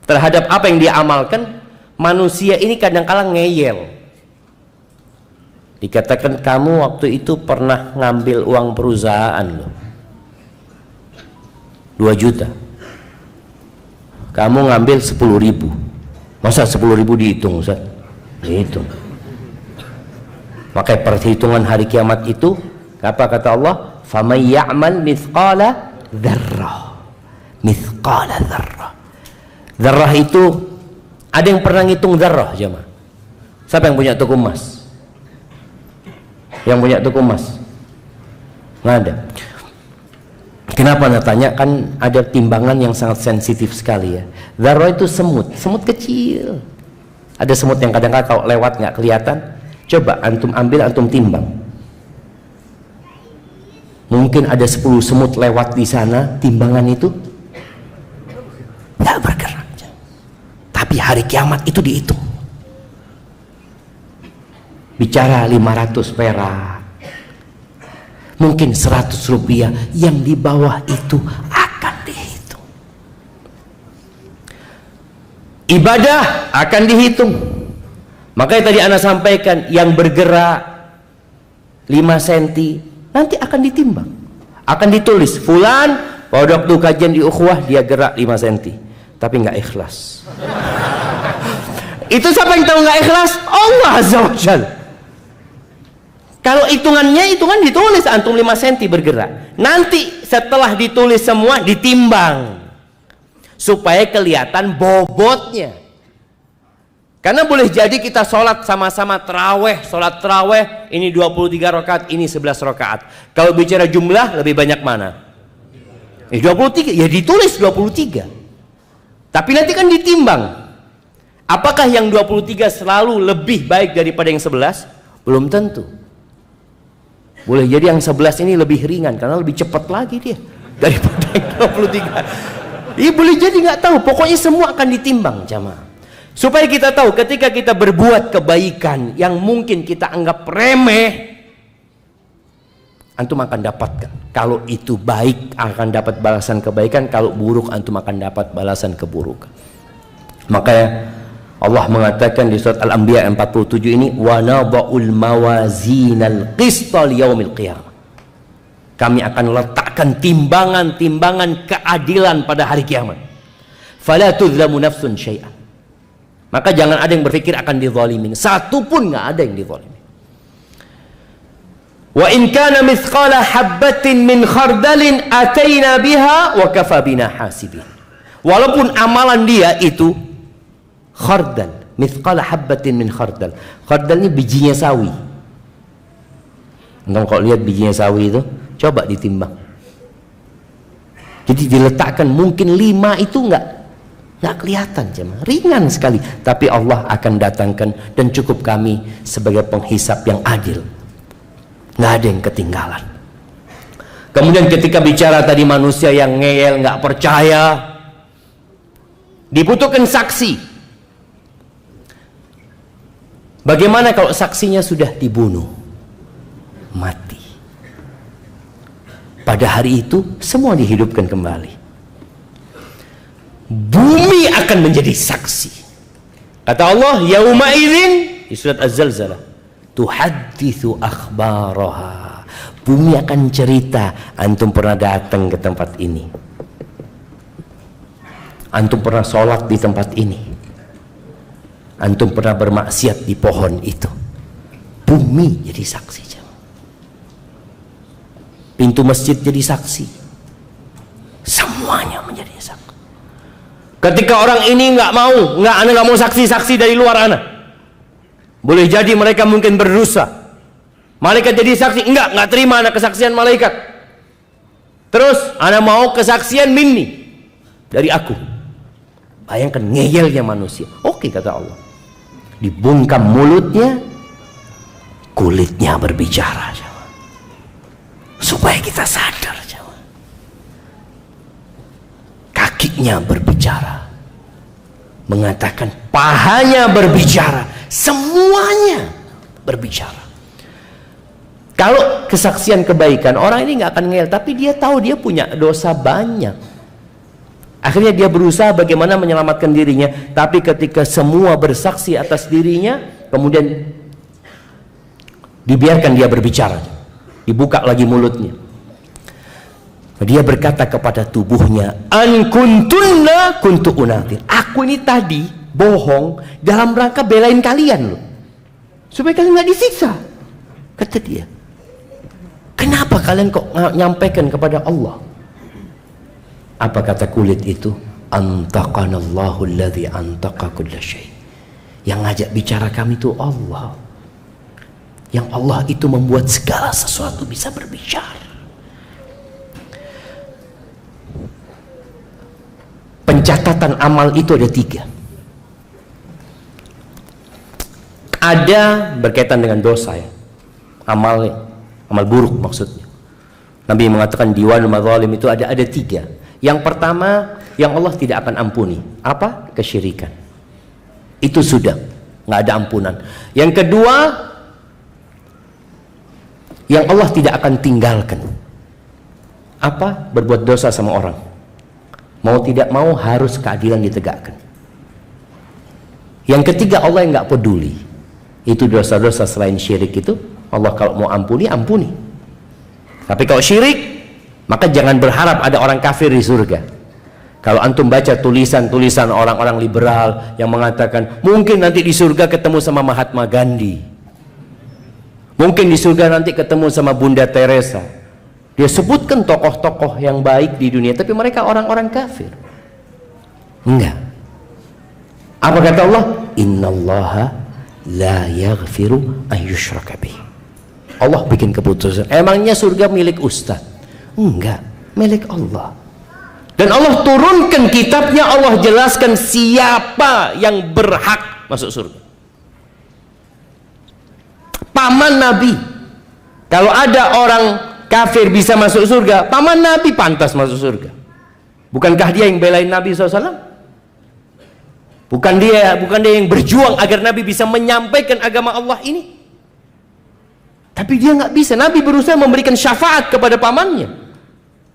terhadap apa yang dia amalkan, manusia ini kadang-kala ngeyel. Dikatakan, kamu waktu itu pernah ngambil uang perusahaan loh, 2 juta. Kamu ngambil 10.000. Masa 10.000 dihitung, Ustaz? Dihitung. Maka perhitungan hari kiamat itu, apa kata Allah? Faman ya'mal mithqala dzarrah. Mithqala dzarrah. Dzarrah itu, ada yang pernah ngitung dzarrah, jemaah? Siapa yang punya toko emas? Yang punya toko emas? Nggak ada. Kenapa anda tanya? Kan ada timbangan yang sangat sensitif sekali ya. Dzarrah itu semut, semut kecil. Ada semut yang kadang-kadang kalau lewat nggak kelihatan. Coba antum ambil, antum timbang. Mungkin ada 10 semut lewat di sana, timbangan itu nggak bergerak. Tapi hari kiamat itu dihitung. Bicara 500 perak, mungkin 100 rupiah, yang di bawah itu akan dihitung. Ibadah akan dihitung. Makanya tadi Anda sampaikan, yang bergerak 5 cm nanti akan ditimbang, akan ditulis fulan pada waktu kajian di ukhuwah dia gerak 5 cm tapi nggak ikhlas. Itu siapa yang tahu nggak ikhlas? Allah Azza wa Jalla. Kalau hitungannya, hitungan ditulis antum 5 cm bergerak. Nanti setelah ditulis semua ditimbang supaya kelihatan bobotnya. Karena boleh jadi kita sholat sama-sama terawih, sholat terawih ini 23 rakaat, ini 11 rakaat. Kalau bicara jumlah lebih banyak mana? 23, ya ditulis 23. Tapi nanti kan ditimbang. Apakah yang 23 selalu lebih baik daripada yang 11? Belum tentu. Boleh jadi yang 11 ini lebih ringan karena lebih cepat lagi dia daripada yang 23. Iya boleh jadi, nggak tahu. Pokoknya semua akan ditimbang jamaah. Supaya kita tahu ketika kita berbuat kebaikan yang mungkin kita anggap remeh, antum akan dapatkan. Kalau itu baik akan dapat balasan kebaikan, kalau buruk antum akan dapat balasan keburukan. Makanya Allah mengatakan di surat Al-Anbiya 47 ini, wa nadha'ul mawazinal qista liyaumil qiyamah. Kami akan letakkan timbangan-timbangan keadilan pada hari kiamat. Fala tudzlamu nafsun syai'an. Maka jangan ada yang berpikir akan dizalimin. Satu pun nggak ada yang dizalimin. Wa in kana mithqala habbatin min khardalin ataina biha wa kafa bina hasibin. Walaupun amalan dia itu khardal, mithqala habbatin min khardal. Khardal ini bijinya sawi. Entah kalau lihat bijinya sawi itu, coba ditimbang. Jadi diletakkan, mungkin 5 itu nggak kelihatan jemaah, ringan sekali, tapi Allah akan datangkan dan cukup kami sebagai penghisap yang adil. nggak ada yang ketinggalan. Kemudian ketika bicara tadi manusia yang ngeyel, nggak percaya, dibutuhkan saksi. Bagaimana kalau saksinya sudah dibunuh, mati? Pada hari itu semua dihidupkan kembali. Bumi akan menjadi saksi. Kata Allah, yauma idzin di surat Az-Zalzalah, tuhadditsu akhbaraha. Bumi akan cerita, antum pernah datang ke tempat ini, antum pernah sholat di tempat ini, antum pernah bermaksiat di pohon itu. Bumi jadi saksi. Pintu masjid jadi saksi. Semuanya menjadi saksi. Ketika orang ini ana nggak mau saksi-saksi dari luar ana, boleh jadi mereka mungkin berdosa. Malaikat jadi saksi, enggak terima anak kesaksian malaikat. Terus ana mau kesaksian minni, dari aku. Bayangkan ngeyelnya manusia. Oke, kata Allah, dibungkam mulutnya, kulitnya berbicara, supaya kita sadar. Kakinya berbicara, mengatakan, pahanya berbicara, semuanya berbicara. Kalau kesaksian kebaikan, orang ini nggak akan ngeyel, tapi dia tahu dia punya dosa banyak. Akhirnya dia berusaha bagaimana menyelamatkan dirinya. Tapi ketika semua bersaksi atas dirinya, kemudian dibiarkan dia berbicara, dibuka lagi mulutnya. Dia berkata kepada tubuhnya, an kuntunna kuntu unatir. Aku ini tadi bohong dalam rangka belain kalian loh, supaya kalian nggak disiksa. Kata dia, kenapa kalian kok nyampaikan kepada Allah? Apa kata kulit itu? Antaqanallahu alladzi antaqa kulla syai'. Yang ngajak bicara kami itu Allah. Yang Allah itu membuat segala sesuatu bisa berbicara. Pencatatan amal itu ada 3. Ada berkaitan dengan dosa ya, amal buruk maksudnya. Nabi mengatakan diwanul madzalim itu ada 3. Yang pertama yang Allah tidak akan ampuni, apa? Kesyirikan. Itu sudah nggak ada ampunan. Yang kedua yang Allah tidak akan tinggalkan, apa? Berbuat dosa sama orang. Mau tidak mau harus keadilan ditegakkan. Yang ketiga Allah yang nggak peduli. Itu dosa-dosa selain syirik itu Allah kalau mau ampuni, ampuni. Tapi kalau syirik, maka jangan berharap ada orang kafir di surga. Kalau antum baca tulisan-tulisan orang-orang liberal yang mengatakan mungkin nanti di surga ketemu sama Mahatma Gandhi, mungkin di surga nanti ketemu sama Bunda Teresa. Dia sebutkan tokoh-tokoh yang baik di dunia, tapi mereka orang-orang kafir. Enggak. Apa kata Allah? Innallaha la yaghfiru an yushraka bih. Allah bikin keputusan. Emangnya surga milik ustaz? Enggak, milik Allah. Dan Allah turunkan kitabnya, Allah jelaskan siapa yang berhak masuk surga. Paman Nabi. Kalau ada orang kafir bisa masuk surga, paman Nabi pantas masuk surga. Bukankah dia yang belain Nabi SAW? Bukan dia yang berjuang agar Nabi bisa menyampaikan agama Allah ini? Tapi dia nggak bisa. Nabi berusaha memberikan syafaat kepada pamannya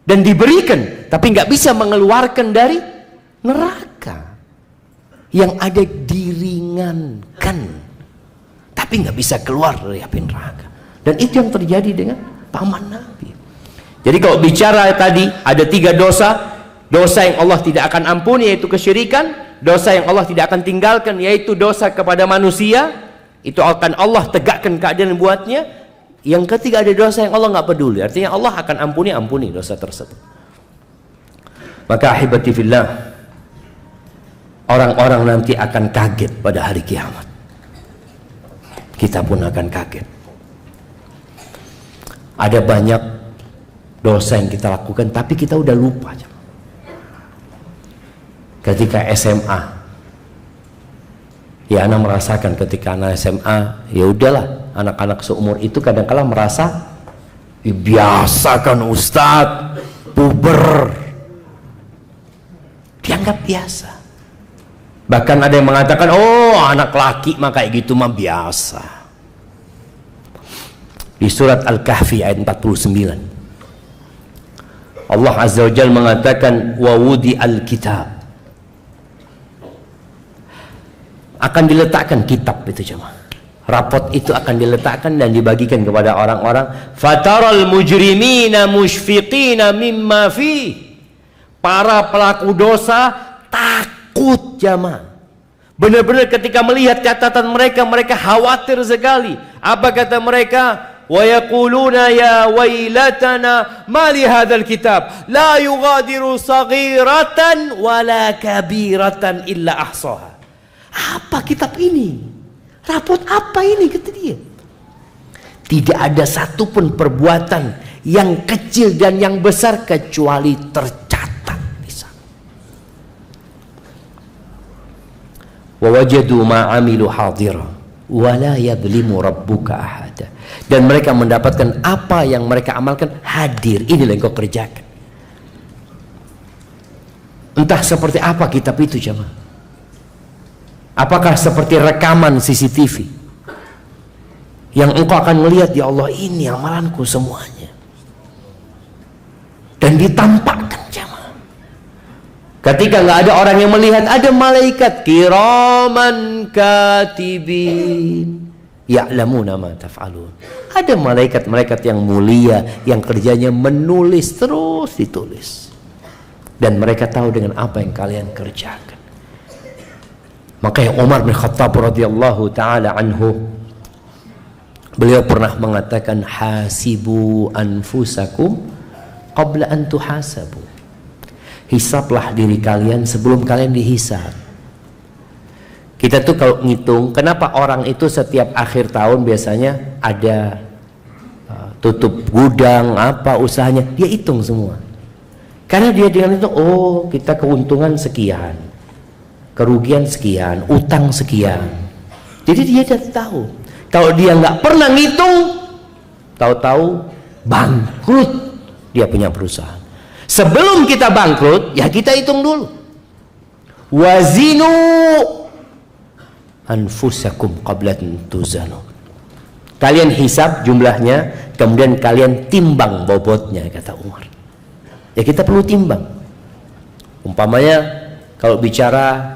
dan diberikan, tapi nggak bisa mengeluarkan dari neraka. Yang ada diringankan, tapi nggak bisa keluar dari api neraka. Dan itu yang terjadi dengan paman Nabi. Jadi kalau bicara tadi ada 3 dosa. Dosa yang Allah tidak akan ampuni yaitu kesyirikan. Dosa yang Allah tidak akan tinggalkan yaitu dosa kepada manusia. Itu akan Allah tegakkan keadilan buatnya. Yang ketiga ada dosa yang Allah nggak peduli. Artinya Allah akan ampuni dosa tersebut. Maka ahibati fillah, orang-orang nanti akan kaget pada hari kiamat. Kita pun akan kaget. Ada banyak dosa yang kita lakukan tapi kita udah lupa. Ketika SMA, ya anak merasakan ketika anak SMA, ya udahlah, anak-anak seumur itu kadang-kala merasa Biasa kan Ustadz, puber, dianggap biasa. Bahkan ada yang mengatakan, oh anak laki mah kayak gitu mah biasa. Di surat Al-Kahfi ayat 49, Allah Azza wa Jalla mengatakan, wa wudi al-kitab, akan diletakkan kitab itu jemaah. Rapot itu akan diletakkan dan dibagikan kepada orang-orang. Fataral mujrimina musyfiqina mimma fi. Para pelaku dosa takut jamaah. Benar-benar ketika melihat catatan mereka, mereka khawatir sekali. Apa kata mereka? Wa yaquluna ya wailatana ma li hadzal kitab la yughadiru saghiratan wala kabiratan illa ahsaha. Apa kitab ini? Rapot apa ini, kata dia? Tidak ada satupun perbuatan yang kecil dan yang besar kecuali tercatat di sana. Wa wajadu ma amilu hadira wa la yadhlimu rabbuka ahada. Dan mereka mendapatkan apa yang mereka amalkan hadir. Inilah yang kau kerjakan. Entah seperti apa kitab itu jemaah. Apakah seperti rekaman CCTV yang engkau akan melihat, ya Allah ini amalanku semuanya, dan ditampakkan jemaah. Ketika nggak ada orang yang melihat, ada malaikat kiraman katibin ya'lamuna ma taf'alun. Ada malaikat-malaikat yang mulia yang kerjanya menulis, terus ditulis, dan mereka tahu dengan apa yang kalian kerjakan. Makanya Umar bin Khattab radhiyallahu taala anhu, beliau pernah mengatakan, hasibu anfusakum qabla an tuhasabu. Hisablah diri kalian sebelum kalian dihisab. Kita tuh kalau ngitung, kenapa orang itu setiap akhir tahun biasanya ada tutup gudang, apa usahanya, dia hitung semua. Karena dia dengan itu, oh kita keuntungan sekian, kerugian sekian, utang sekian. Jadi dia sudah tahu. Kalau dia nggak pernah ngitung, tahu-tahu bangkrut dia punya perusahaan. Sebelum kita bangkrut, ya kita hitung dulu. Wazinu anfusakum qabla tuzanu. Kalian hisab jumlahnya, kemudian kalian timbang bobotnya, kata Umar. Ya kita perlu timbang. Umpamanya kalau bicara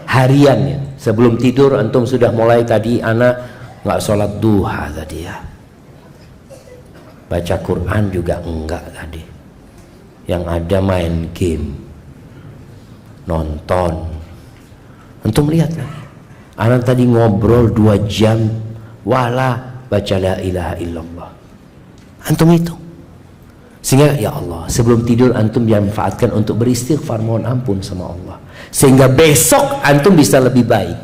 harian ya, sebelum tidur antum sudah mulai tadi anak nggak sholat duha tadi ya, baca Quran juga enggak tadi, yang ada main game, nonton. Antum lihat kan, anak tadi ngobrol 2 jam wala baca la ilaha illallah. Antum itu sehingga ya Allah, sebelum tidur antum manfaatkan untuk beristighfar, mohon ampun sama Allah, sehingga besok antum bisa lebih baik.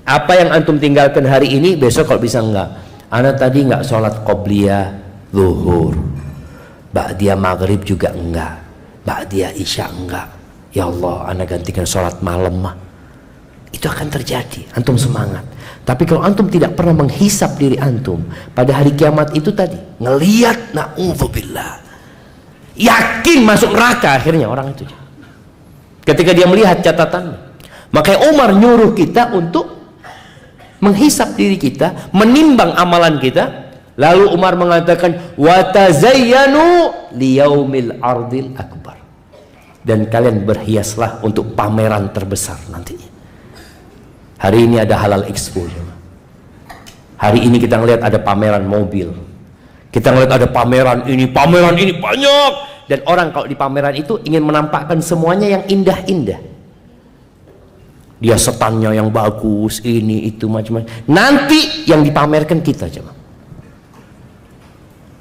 Apa yang antum tinggalkan hari ini, besok kalau bisa enggak. Anak tadi enggak sholat qobliyah zuhur, ba'diyah maghrib juga enggak, ba'diyah isya enggak. Ya Allah, anak gantikan sholat malam mah. Itu akan terjadi, antum semangat. Tapi kalau antum tidak pernah menghisap diri antum pada hari kiamat itu tadi, ngelihat na'udzubillah, yakin masuk neraka akhirnya orang itu ketika dia melihat catatannya. Makanya Umar nyuruh kita untuk menghisap diri kita, menimbang amalan kita. Lalu Umar mengatakan, watazayyanu liyaumil ardil akbar, dan kalian berhiaslah untuk pameran terbesar nantinya. Hari ini ada Halal Expo. Hari ini kita ngelihat ada pameran mobil, kita ngelihat ada pameran ini banyak. Dan orang kalau di pameran itu ingin menampakkan semuanya yang indah-indah. Dia setannya yang bagus, ini itu macam-macam. Nanti yang dipamerkan kita coba.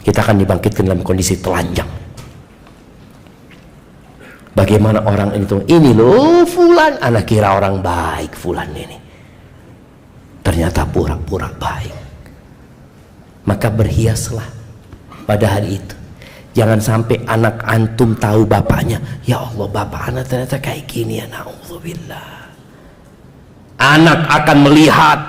Kita akan dibangkitkan dalam kondisi telanjang. Bagaimana orang ini loh fulan, anak kira orang baik fulan ini, ternyata pura-pura baik. Maka berhiaslah pada hari itu. Jangan sampai anak antum tahu bapaknya, ya Allah bapak anak ternyata kayak gini ya, na'udzubillah. Anak akan melihat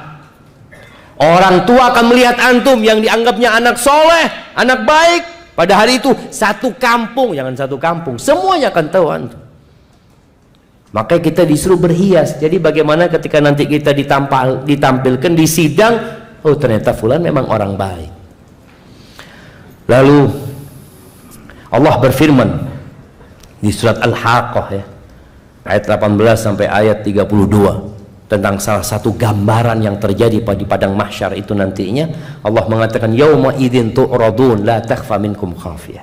Orang tua akan melihat antum yang dianggapnya anak soleh, anak baik. Pada hari itu satu kampung, jangan satu kampung, semuanya akan tahu antum. Makanya kita disuruh berhias. Jadi bagaimana ketika nanti kita ditampilkan di sidang, oh ternyata fulan memang orang baik. Lalu Allah berfirman di surat Al-Haqqah ya, ayat 18 sampai ayat 32 tentang salah satu gambaran yang terjadi di padang mahsyar itu nantinya. Allah mengatakan yauma idzin tu'radun la takhfa minkum khafiyah.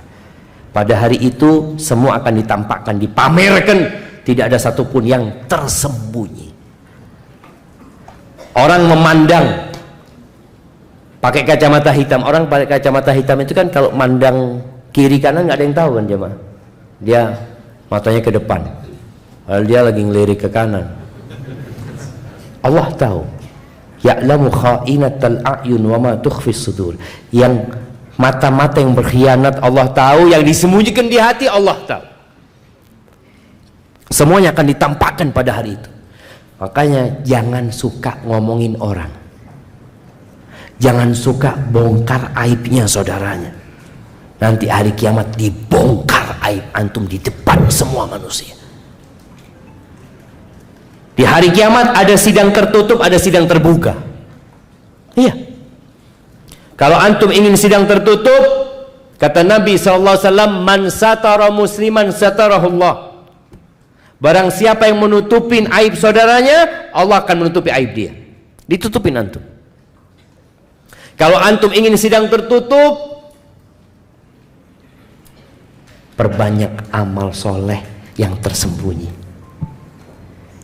Pada hari itu semua akan ditampakkan, dipamerkan, tidak ada satupun yang tersembunyi. Orang memandang pakai kacamata hitam. Orang pakai kacamata hitam itu kan kalau mandang kiri kanan nggak ada yang tahu kan jemaah. Dia matanya ke depan, padahal dia lagi ngelirik ke kanan. Allah tahu. Ya'lamu kha'inatal a'yun wa ma tukhfis sudur. Yang mata-mata yang berkhianat Allah tahu, yang disembunyikan di hati Allah tahu. Semuanya akan ditampakkan pada hari itu. Makanya jangan suka ngomongin orang. Jangan suka bongkar aibnya saudaranya. Nanti hari kiamat dibongkar aib antum di depan semua manusia. Di hari kiamat ada sidang tertutup, ada sidang terbuka. Iya. Kalau antum ingin sidang tertutup, kata Nabi SAW, man satara musliman satarahullah. Barang siapa yang menutupin aib saudaranya, Allah akan menutupi aib dia. Ditutupin antum. Kalau antum ingin sidang tertutup, perbanyak amal soleh yang tersembunyi.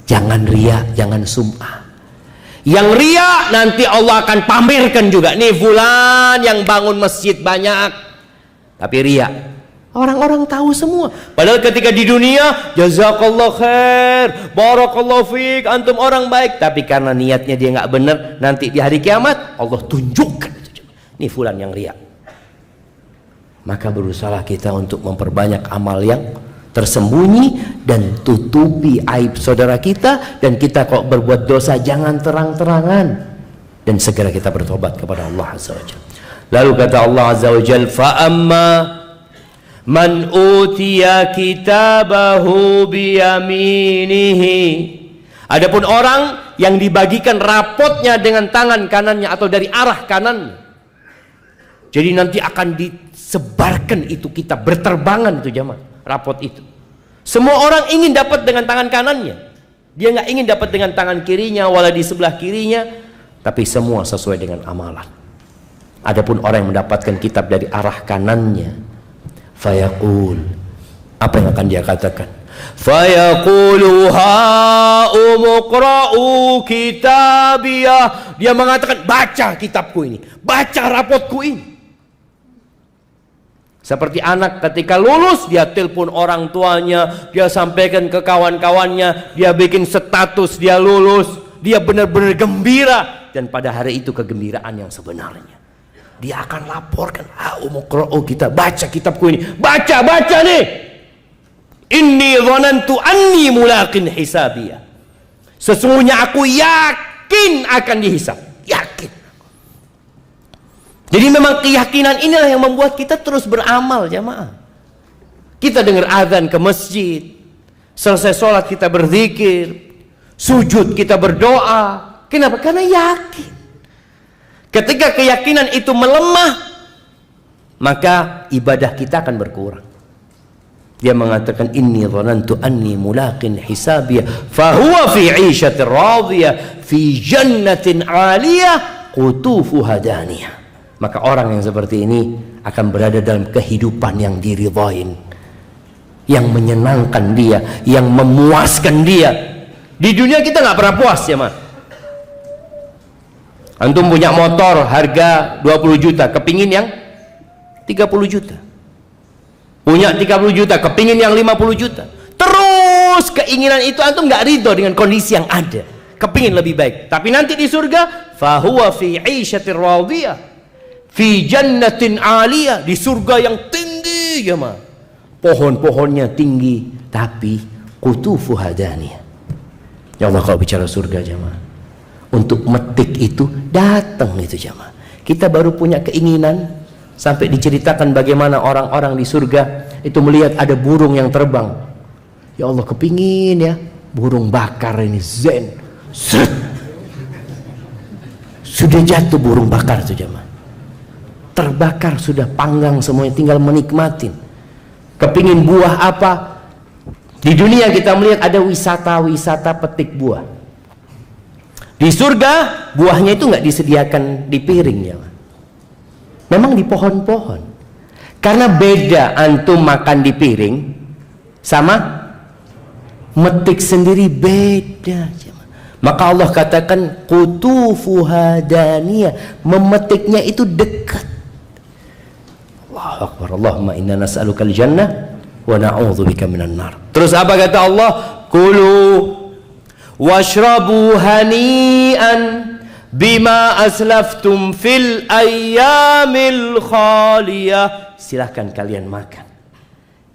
Jangan riya, jangan sum'ah. Yang riya nanti Allah akan pamerkan juga. Nih fulan yang bangun masjid banyak, tapi riya. Orang-orang tahu semua. Padahal ketika di dunia, jazakallah khair, barakallahu fiik, antum orang baik. Tapi karena niatnya dia nggak benar, nanti di hari kiamat Allah tunjukkan. Nih fulan yang riya. Maka berusaha kita untuk memperbanyak amal yang tersembunyi dan tutupi aib saudara kita. Dan kita kalau berbuat dosa jangan terang-terangan, dan segera kita bertobat kepada Allah Azza wa Jalla. Lalu kata Allah Azza wa Jalla, fa amma man utiya kitabahu biyaminihi. Adapun orang yang dibagikan rapotnya dengan tangan kanannya atau dari arah kanan, jadi nanti akan disebarkan itu kitab, berterbangan itu jamaah. Rapot itu semua orang ingin dapat dengan tangan kanannya, dia nggak ingin dapat dengan tangan kirinya wala di sebelah kirinya, tapi semua sesuai dengan amalan. Adapun orang yang mendapatkan kitab dari arah kanannya, fayaqul, apa yang akan dia katakan? Fayaqulu ha'umuqra'u kitabiyah. Dia mengatakan, baca kitabku ini, baca rapotku ini. Seperti anak ketika lulus, dia telepon orang tuanya, dia sampaikan ke kawan-kawannya, dia bikin status dia lulus, dia benar-benar gembira. Dan pada hari itu kegembiraan yang sebenarnya, dia akan laporkan, ha'umuqra'u kitab, baca kitabku ini, baca nih. Inni dhanantu anni mulaqin hisabiyah. Sesungguhnya aku yakin akan dihisab, yakin. Jadi memang keyakinan inilah yang membuat kita terus beramal jamaah. Kita dengar azan ke masjid, selesai sholat kita berzikir, sujud kita berdoa. Kenapa? Karena yakin. Ketika keyakinan itu melemah, maka ibadah kita akan berkurang. Dia mengatakan, inni dhanantu anni mulaqin hisabiyah fahuwa fi 'ishatin radiyah fi jannatin 'aliyah qutufuha daniyah. Maka orang yang seperti ini akan berada dalam kehidupan yang diridhain, yang menyenangkan dia, yang memuaskan dia. Di dunia kita nggak pernah puas ya mas. Antum punya motor harga 20 juta, kepingin yang 30 juta. Punya 30 juta, kepingin yang 50 juta. Terus keinginan itu antum nggak ridho dengan kondisi yang ada, kepingin lebih baik. Tapi nanti di surga, fahuwa fi 'ishatir radiyah fi jannatin 'aliyah, di surga yang tinggi ya ma. Pohon-pohonnya tinggi, tapi qutufuha daniyah. Ya Allah, kalau bicara surga jemaah, untuk metik itu datang itu jamaah. Kita baru punya keinginan sampai diceritakan bagaimana orang-orang di surga itu melihat ada burung yang terbang. Ya Allah, kepingin ya burung bakar ini zen. Sret. Sudah jatuh burung bakar itu jamaah. Terbakar sudah, panggang semuanya, tinggal menikmatin. Kepingin buah apa? Di dunia kita melihat ada wisata-wisata petik buah. Di surga buahnya itu nggak disediakan di piring ya. Memang di pohon-pohon. Karena beda antum makan di piring sama metik sendiri, beda. Maka Allah katakan qutufuha daniyah, memetiknya itu dekat. Allahu Akbar. Allahumma inna nas'alukal jannah wa na'udzubika minan nar. Terus apa kata Allah? Kulu washrabu hani'an bima aslaftum fil ayyamil khaliyah. Silahkan kalian makan,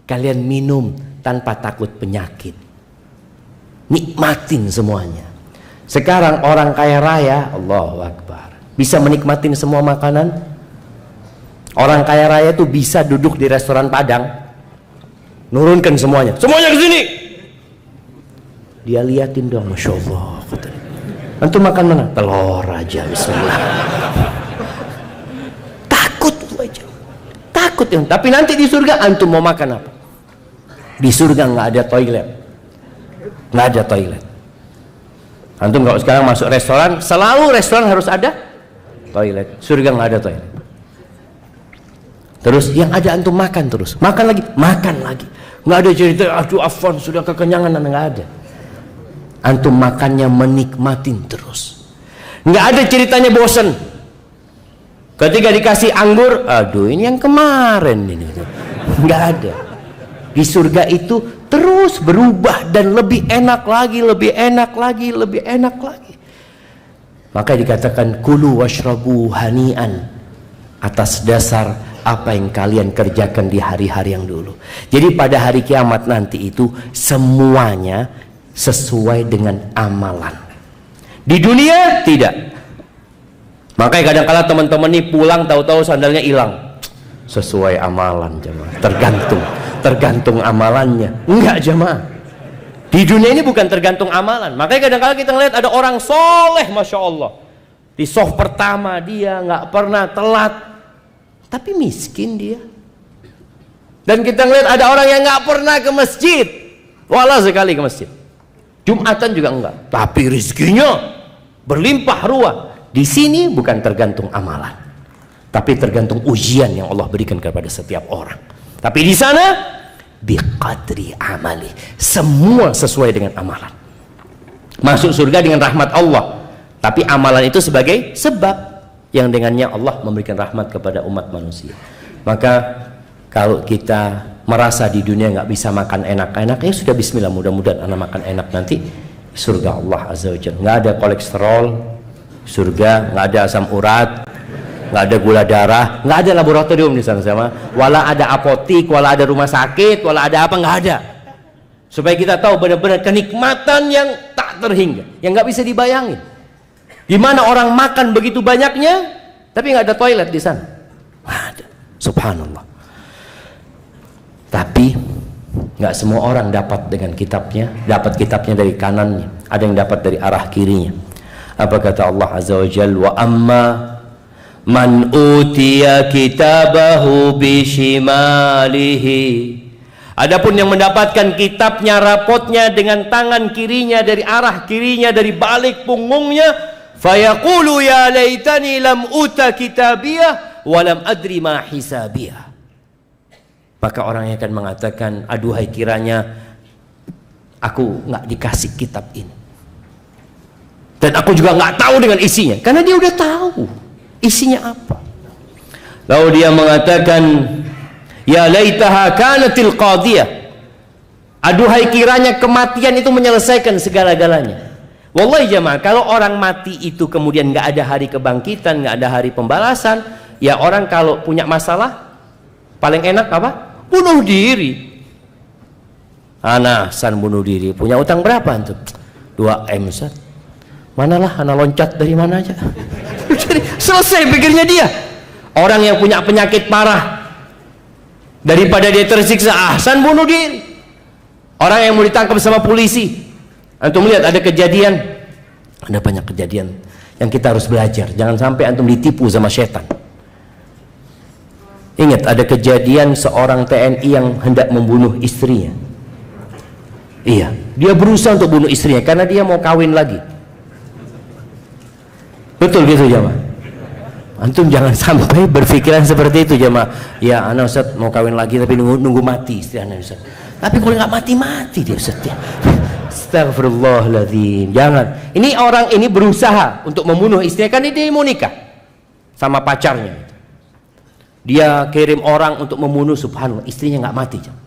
kalian minum tanpa takut penyakit, nikmatin semuanya. Sekarang orang kaya raya, Allahu Akbar, bisa menikmatin semua makanan. Orang kaya raya itu bisa duduk di restoran Padang, nurunkan semuanya ke sini. Dia liatin dong, Masya Allah. Antum makan mana? Telur aja, bismillah. Takut aja. Takut ya. Tapi nanti di surga antum mau makan apa? Di surga nggak ada toilet. Nggak ada toilet. Antum kalau sekarang masuk restoran, selalu restoran harus ada toilet. Surga nggak ada toilet. Terus yang ada antum makan terus. Makan lagi. Nggak ada cerita, aduh afwan sudah kekenyangan, nggak ada. Antum makannya menikmatin terus. Nggak ada ceritanya bosen. Ketika dikasih anggur, aduh ini yang kemarin ini. Nggak ada. Di surga itu terus berubah dan lebih enak lagi, lebih enak lagi, lebih enak lagi. Maka dikatakan kulu washrabu hani'an, atas dasar apa yang kalian kerjakan di hari-hari yang dulu. Jadi pada hari kiamat nanti itu semuanya sesuai dengan amalan. Di dunia tidak. Makanya kadang-kala teman-teman ini pulang tahu-tahu sandalnya hilang. Sesuai amalan jemaah. Tergantung amalannya. Enggak jemaah. Di dunia ini bukan tergantung amalan. Makanya kadang-kala kita ngelihat ada orang soleh, Masya Allah. Di soft pertama dia nggak pernah telat, tapi miskin dia. Dan kita ngelihat ada orang yang nggak pernah ke masjid, wala sekali ke masjid. Jumatan juga enggak, tapi rizkinya berlimpah ruah. Di sini bukan tergantung amalan, tapi tergantung ujian yang Allah berikan kepada setiap orang. Tapi di sana biqadri amali, semua sesuai dengan amalan. Masuk surga dengan rahmat Allah, tapi amalan itu sebagai sebab yang dengannya Allah memberikan rahmat kepada umat manusia. Maka kalau kita merasa di dunia nggak bisa makan enak-enak, ya sudah bismillah, mudah-mudahan anak makan enak nanti surga Allah Azza wa Jalla. Nggak ada kolesterol surga, nggak ada asam urat, nggak ada gula darah, nggak ada laboratorium di sana sama, wala ada apotik, wala ada rumah sakit, wala ada apa, nggak ada. Supaya kita tahu benar-benar kenikmatan yang tak terhingga, yang nggak bisa dibayangin. Di mana orang makan begitu banyaknya, tapi nggak ada toilet di sana. Ada, subhanallah. Tapi nggak semua orang dapat dengan kitabnya, dapat kitabnya dari kanannya, ada yang dapat dari arah kirinya. Apa kata Allah Azza wa Jalla? Wa amma man utiya kitabahu bishimalihi. Adapun yang mendapatkan kitabnya, rapotnya dengan tangan kirinya, dari arah kirinya, dari balik punggungnya, fayaqulu ya laitani lam uta kitabiyah wa lam adri ma hisabiyah. Maka orang yang akan mengatakan, aduhai kiranya aku nggak dikasih kitab ini, dan aku juga nggak tahu dengan isinya, karena dia udah tahu isinya apa. Lalu dia mengatakan, ya laitaha kanatil qadiyah, aduhai kiranya kematian itu menyelesaikan segala-galanya. Wallahi jamaah, kalau orang mati itu kemudian nggak ada hari kebangkitan, nggak ada hari pembalasan, ya orang kalau punya masalah paling enak apa? Bunuh diri. Anasan bunuh diri. Punya utang berapa antum? 2M Ustaz. Manalah anak loncat dari mana aja. Jadi selesai pikirnya dia. Orang yang punya penyakit parah, daripada dia tersiksa, ahsan bunuh diri. Orang yang mau ditangkap sama polisi, antum lihat ada kejadian, ada banyak kejadian yang kita harus belajar. Jangan sampai antum ditipu sama setan. Ingat, ada kejadian seorang TNI yang hendak membunuh istrinya. Iya, dia berusaha untuk bunuh istrinya karena dia mau kawin lagi. Betul gitu jamaah. Antum jangan sampai berpikiran seperti itu jamaah. Ya, anak Ustaz mau kawin lagi tapi nunggu mati istri anak Ustaz. Tapi kalau nggak mati dia Ustaz ya. Astagfirullahaladzim. Jangan. Ini orang ini berusaha untuk membunuh istrinya kan dia mau nikah sama pacarnya. Dia kirim orang untuk membunuh, subhanallah, istrinya nggak mati jamaah.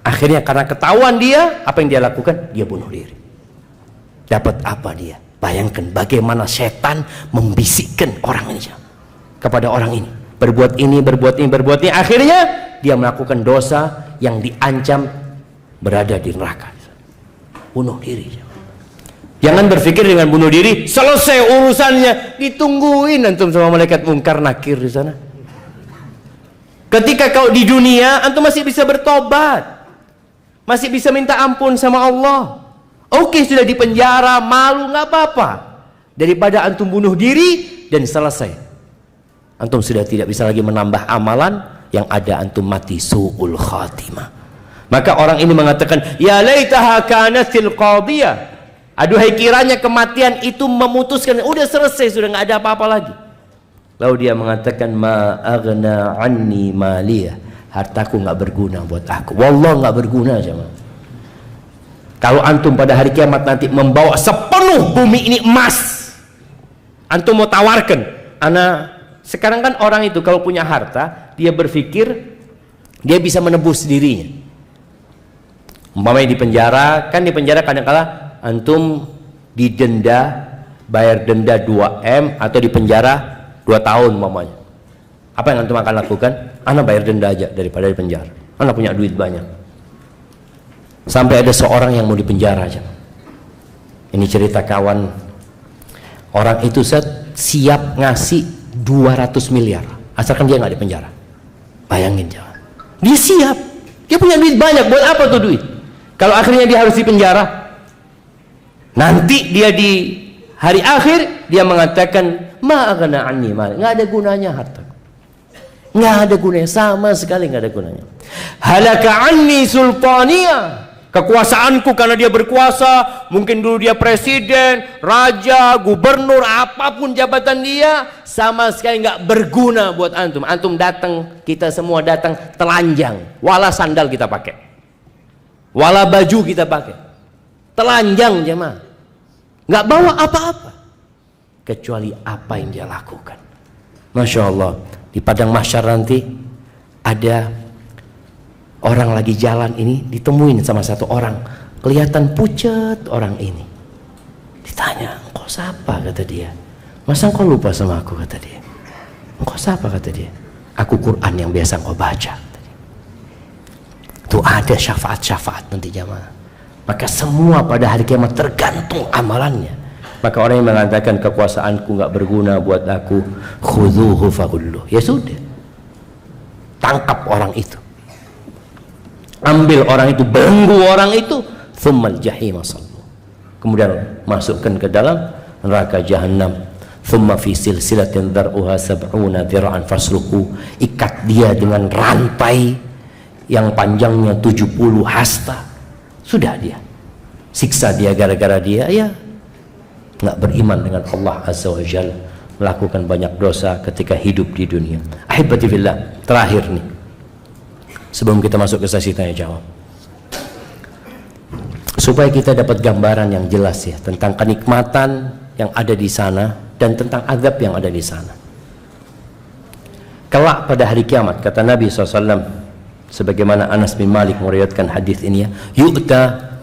Akhirnya karena ketahuan dia, apa yang dia lakukan? Dia bunuh diri. Dapat apa dia? Bayangkan bagaimana setan membisikkan orang ini kepada orang ini. Berbuat ini, berbuat ini, berbuat ini. Akhirnya dia melakukan dosa yang diancam berada di neraka. Bunuh diri. Jangan berpikir dengan bunuh diri selesai urusannya, ditungguin antum sama malaikat mungkar nakir di sana. Ketika kau di dunia, antum masih bisa bertobat, masih bisa minta ampun sama Allah. Oke, sudah di penjara, malu, nggak apa-apa. Daripada antum bunuh diri dan selesai. Antum sudah tidak bisa lagi menambah amalan, yang ada antum mati su'ul khatimah. Maka orang ini mengatakan, ya laitaha kanatil qadiyah. Aduhai kiranya kematian itu memutuskan, udah selesai, sudah nggak ada apa-apa lagi. Lalu dia mengatakan, ma aghna anni maliyah. Hartaku nggak berguna buat aku. Wallah nggak berguna jemaah. Kalau antum pada hari kiamat nanti membawa sepenuh bumi ini emas, antum mau tawarkan, sekarang kan orang itu kalau punya harta, dia berpikir dia bisa menebus dirinya. Umpamanya di penjara, kan di penjara kadang-kala antum didenda, bayar denda 2M atau di penjara 2 tahun umpamanya. Apa yang antum akan lakukan? Ana bayar denda aja daripada di penjara. Ana punya duit banyak. Sampai ada seorang yang mau dipenjara aja. Ini cerita kawan. Orang itu siap ngasih 200 miliar asalkan dia nggak dipenjara. Bayangin jangan. Dia siap. Dia punya duit banyak. Buat apa tuh duit? Kalau akhirnya dia harus dipenjara, nanti dia di hari akhir dia mengatakan ma aghna anni mal. Nggak ada gunanya harta. Nggak ada gunanya, sama sekali nggak ada gunanya. Halaka anni sultaniyah. Kekuasaanku, karena dia berkuasa, mungkin dulu dia presiden, raja, gubernur, apapun jabatan dia, sama sekali nggak berguna buat antum. Antum datang, kita semua datang telanjang, wala sandal kita pakai, wala baju kita pakai, telanjang jemaah, nggak bawa apa-apa kecuali apa yang dia lakukan. Masya Allah, di padang mahsyar nanti ada orang lagi jalan ini, ditemuin sama satu orang, kelihatan pucat orang ini. Ditanya, engkau siapa? Kata dia. Masa engkau lupa sama aku? Kata dia. Engkau siapa? Kata dia. Aku Quran yang biasa engkau baca. Itu ada syafaat-syafaat nanti jamaah. Maka semua pada hari kiamat tergantung amalannya. Maka orang yang mengatakan kekuasaanku nggak berguna buat aku, khudhuhu faghulluh. Ya sudah, tangkap orang itu. Ambil orang itu, belenggu orang itu, thummal jahim sallu. Kemudian masukkan ke dalam neraka jahanam. Thumma fi silsilatin dar'uha sab'una dhira'an fasluku. Ikat dia dengan rantai yang panjangnya 70 hasta. Sudah dia. Siksa dia gara-gara dia ya nggak beriman dengan Allah Azza wa Jalla, melakukan banyak dosa ketika hidup di dunia. Ahibati fillah, terakhir nih, sebelum kita masuk ke sesi tanya jawab, supaya kita dapat gambaran yang jelas ya tentang kenikmatan yang ada di sana dan tentang azab yang ada di sana. Kelak pada hari kiamat, kata Nabi SAW, sebagaimana Anas bin Malik meriwayatkan hadis ini ya, yu'ta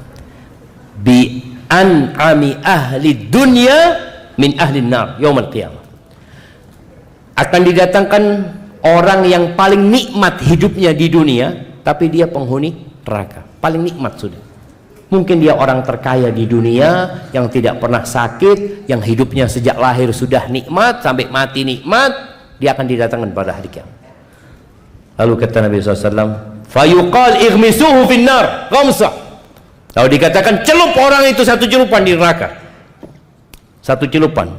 bi an'ami ahli dunya min ahli nar yaumul qiyamah. Akan didatangkan orang yang paling nikmat hidupnya di dunia, tapi dia penghuni neraka, paling nikmat sudah. Mungkin dia orang terkaya di dunia yang tidak pernah sakit, yang hidupnya sejak lahir sudah nikmat sampai mati nikmat, dia akan didatangkan pada hari kiamat. Lalu kata Nabi SAW, fayuqal ighmisuhu finnar ghamsah. Lalu dikatakan celup orang itu satu celupan di neraka. Satu celupan.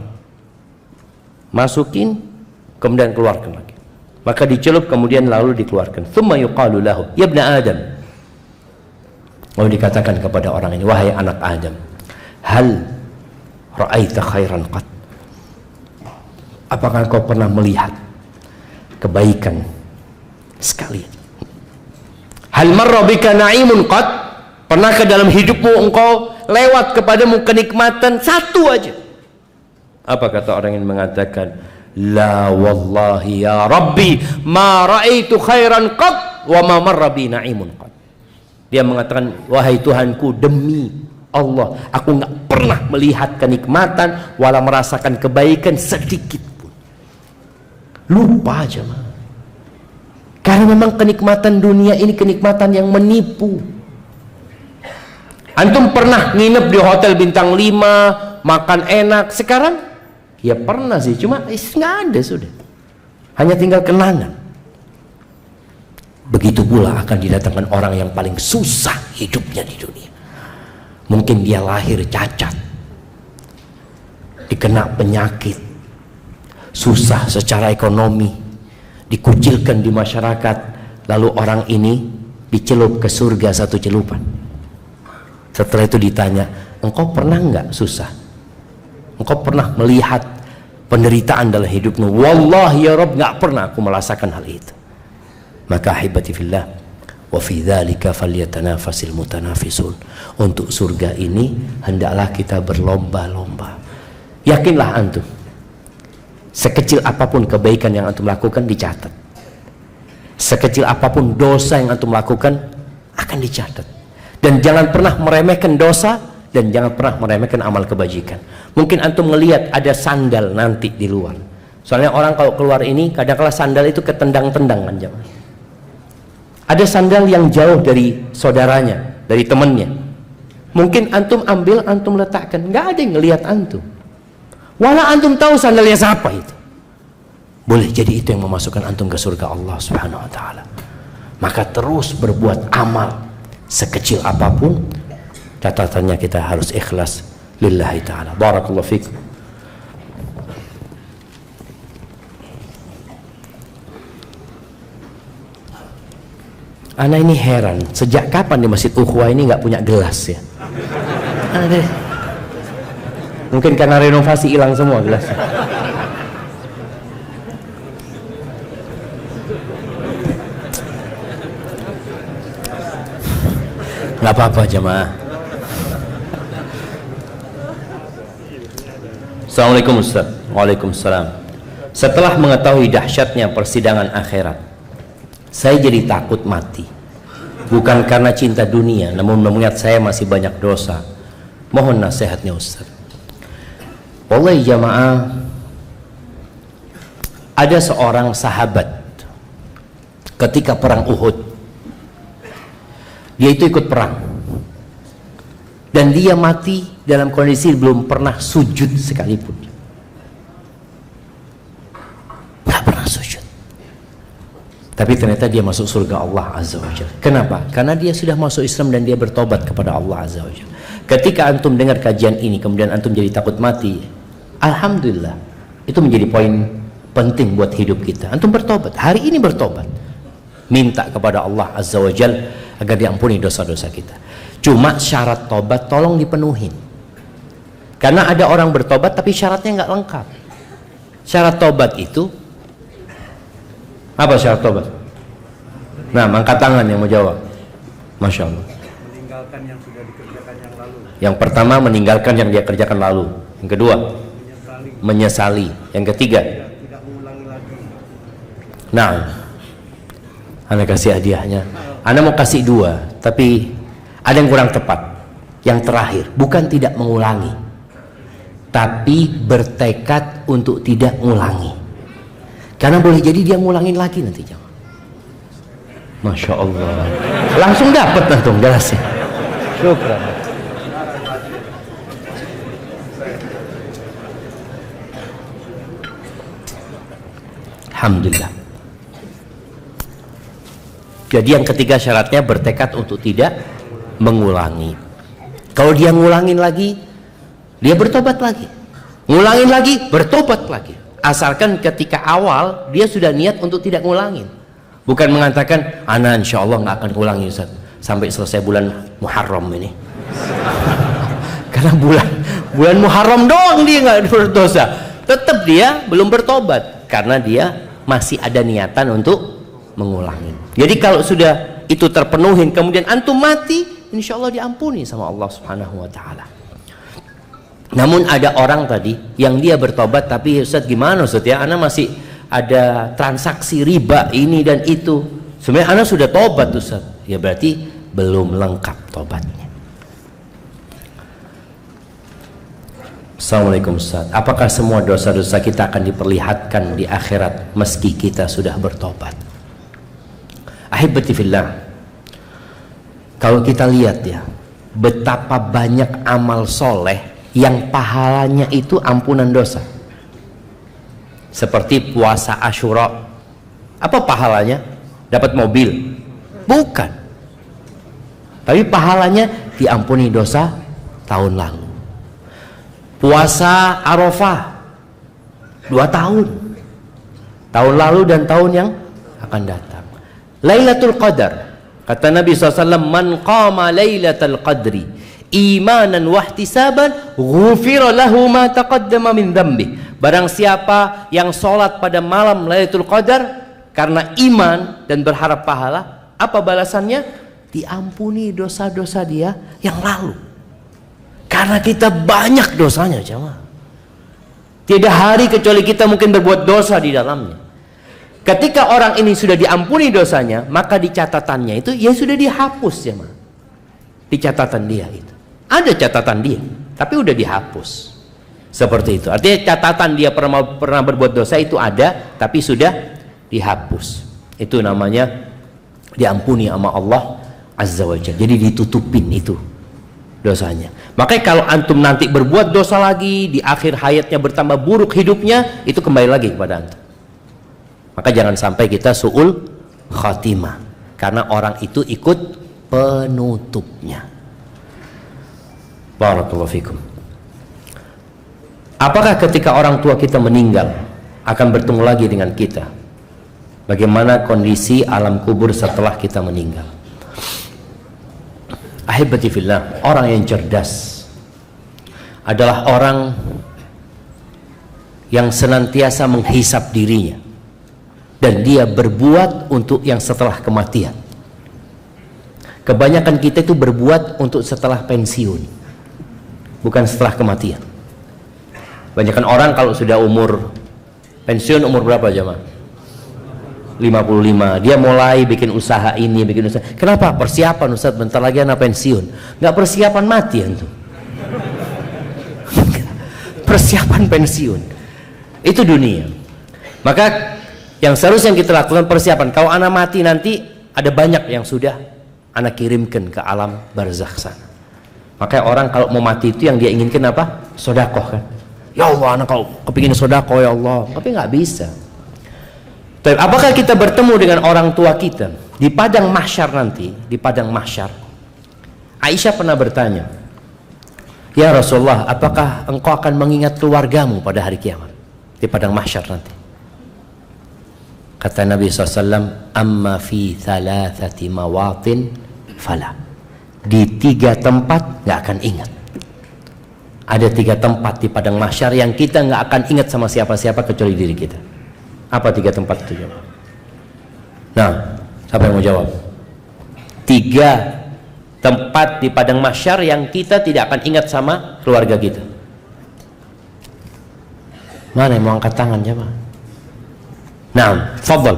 Masukin kemudian keluarkan lagi. Maka dicelup kemudian lalu dikeluarkan. Thumma yuqalu lahu ya ibna Adam. Lalu dikatakan kepada orang ini, wahai anak Adam, hal ra'aita khairan qat? Apakah kau pernah melihat kebaikan sekali? Hal marra bika na'imun qat? Pernahkah dalam hidupmu engkau lewat kepadamu kenikmatan satu aja? Apa kata orang yang mengatakan, la wallahi ya Rabbi ma ra'aitu khairan qat wa ma marra bi na'imun qat. Dia mengatakan, wahai Tuhanku, demi Allah, aku nggak pernah melihat kenikmatan walau merasakan kebaikan sedikit pun. Lupa aja mah. Karena memang kenikmatan dunia ini kenikmatan yang menipu. Antum pernah nginep di hotel bintang 5, makan enak. Sekarang ya pernah sih, cuma nggak ada sudah. Hanya tinggal kenangan. Begitu pula akan didatangkan orang yang paling susah hidupnya di dunia. Mungkin dia lahir cacat, dikena penyakit, susah secara ekonomi, dikucilkan di masyarakat, lalu orang ini dicelup ke surga satu celupan. Setelah itu ditanya, engkau pernah nggak susah? Engkau pernah melihat penderitaan dalam hidupmu? Wallahi ya Rabb, nggak pernah aku merasakan hal itu. Maka ahibati fillah, wa fi dzalika falyatanafasil mutanafisun. Untuk surga ini hendaklah kita berlomba-lomba. Yakinlah antum, sekecil apapun kebaikan yang antum lakukan dicatat. Sekecil apapun dosa yang antum lakukan akan dicatat. Dan jangan pernah meremehkan dosa, dan jangan pernah meremehkan amal kebajikan. Mungkin antum melihat ada sandal nanti di luar. Soalnya orang kalau keluar ini kadang-kala sandal itu ketendang-tendang kan jemaah. Ada sandal yang jauh dari saudaranya, dari temannya. Mungkin antum ambil, antum letakkan, nggak ada yang ngelihat antum. Walau antum tahu sandalnya siapa itu. Boleh jadi itu yang memasukkan antum ke surga Allah Subhanahu wa taala. Maka terus berbuat amal sekecil apapun, catatannya kita harus ikhlas lillahi taala. Barakallahu fikum. Ana ini heran, sejak kapan di Masjid Ukhuwah ini nggak punya gelas ya? Ada. Mungkin karena renovasi hilang semua gelasnya. Nggak apa-apa jemaah. Assalamualaikum Ustaz. Waalaikumsalam. Setelah mengetahui dahsyatnya persidangan akhirat, saya jadi takut mati. Bukan karena cinta dunia, namun mengingat saya masih banyak dosa. Mohon nasihatnya Ustaz. Wallahi jamaah, ada seorang sahabat ketika perang Uhud. Dia itu ikut perang. Dan dia mati dalam kondisi belum pernah sujud sekalipun. Tidak pernah sujud. Tapi ternyata dia masuk surga Allah Azza wa Jalla. Kenapa? Karena dia sudah masuk Islam dan dia bertobat kepada Allah Azza wa Jalla. Ketika antum dengar kajian ini kemudian antum jadi takut mati, alhamdulillah, itu menjadi poin penting buat hidup kita. Antum bertobat, hari ini bertobat, minta kepada Allah Azza wa Jalla agar diampuni dosa-dosa kita. Cuma syarat tobat tolong dipenuhin. Karena ada orang bertobat tapi syaratnya nggak lengkap. Syarat tobat itu apa syarat tobat? Nah, angkat tangan yang mau jawab. Masya Allah. Meninggalkan yang sudah dikerjakan yang lalu. Yang pertama, meninggalkan yang dia kerjakan lalu. Yang kedua, menyesali. Yang ketiga, tidak mengulangi lagi. nah, Anda kasih hadiahnya. Anda mau kasih dua, tapi ada yang kurang tepat. Yang terakhir, bukan tidak mengulangi, tapi bertekad untuk tidak mengulangi. Karena boleh jadi dia ngulangin lagi nanti jamaah. Masya Allah. Langsung dapat antum gelasnya. Syukran. Alhamdulillah. Jadi yang ketiga syaratnya bertekad untuk tidak mengulangi. Kalau dia ngulangin lagi, dia bertobat lagi. Ngulangin lagi, bertobat lagi. Asalkan ketika awal dia sudah niat untuk tidak ngulangin. Bukan mengatakan, ana insya Allah nggak akan ngulangi Ustaz sampai selesai bulan Muharram ini. Karena bulan Muharram doang dia nggak berdosa. Tetap dia belum bertobat karena dia masih ada niatan untuk mengulangi. Jadi kalau sudah itu terpenuhin kemudian antum mati, insya Allah diampuni sama Allah Subhanahu wa Ta'ala. Namun ada orang tadi yang dia bertobat, tapi Ustaz gimana Ustaz ya, ana masih ada transaksi riba ini dan itu. Sebenarnya ana sudah tobat Ustaz. Ya berarti belum lengkap tobatnya. Assalamualaikum Ustaz. Apakah semua dosa-dosa kita akan diperlihatkan di akhirat meski kita sudah bertobat? Ahibati fillah, kalau kita lihat ya, betapa banyak amal soleh yang pahalanya itu ampunan dosa. Seperti puasa Asyura. Apa pahalanya? Dapat mobil? Bukan. Tapi pahalanya diampuni dosa tahun lalu. Puasa Arafah 2 tahun. Tahun lalu dan tahun yang akan datang. Lailatul Qadar, kata Nabi SAW, man qama lailatul qadri imanan wahtisaban ghufira lahu ma taqaddama min dhanbi. Barang siapa yang sholat pada malam Lailatul Qadar karena iman dan berharap pahala, apa balasannya? Diampuni dosa-dosa dia yang lalu. Karena kita banyak dosanya jemaah. Tidak hari kecuali kita mungkin berbuat dosa di dalamnya. Ketika orang ini sudah diampuni dosanya, maka di catatannya itu ya sudah dihapus ya, Ma. Di catatan dia itu. Ada catatan dia, tapi udah dihapus. Seperti itu. Artinya catatan dia pernah berbuat dosa itu ada, tapi sudah dihapus. Itu namanya diampuni sama Allah Azza wa Jalla. Jadi ditutupin itu dosanya. Makanya kalau antum nanti berbuat dosa lagi, di akhir hayatnya bertambah buruk hidupnya, itu kembali lagi kepada antum. Maka jangan sampai kita su'ul khatimah, karena orang itu ikut penutupnya. Barakallahu fikum. Apakah ketika orang tua kita meninggal akan bertemu lagi dengan kita? Bagaimana kondisi alam kubur setelah kita meninggal? Ahibati fillah, orang yang cerdas adalah orang yang senantiasa menghisap dirinya. Dan dia berbuat untuk yang setelah kematian. Kebanyakan kita itu berbuat untuk setelah pensiun, bukan setelah kematian. Kebanyakan orang kalau sudah umur pensiun, umur berapa jemaah? 55, dia mulai bikin usaha ini, bikin usaha. Kenapa? Persiapan Ustaz, bentar lagi anak pensiun. Nggak persiapan mati antum. Persiapan pensiun. Itu dunia. Maka yang seharusnya kita lakukan persiapan. Kalau anak mati nanti ada banyak yang sudah anak kirimkan ke alam barzakh sana. Makanya orang kalau mau mati itu yang dia inginkan apa? Sodakoh kan. Ya Allah, anak kalau kepingin sodakoh ya Allah, tapi nggak bisa. Tapi apakah kita bertemu dengan orang tua kita di padang mahsyar nanti? Di padang mahsyar, Aisyah pernah bertanya, ya Rasulullah, apakah engkau akan mengingat keluargamu pada hari kiamat di padang mahsyar nanti? Kata Nabi SAW, amma fi thalathati mawatin fala. Di 3 tempat nggak akan ingat. Ada 3 tempat di padang mahsyar yang kita nggak akan ingat sama siapa-siapa kecuali diri kita. Apa 3 tempat itu? Nah, siapa yang mau jawab? 3 tempat di padang mahsyar yang kita tidak akan ingat sama keluarga kita. Mana yang mau angkat tangan jemaah? Nah, fadhal.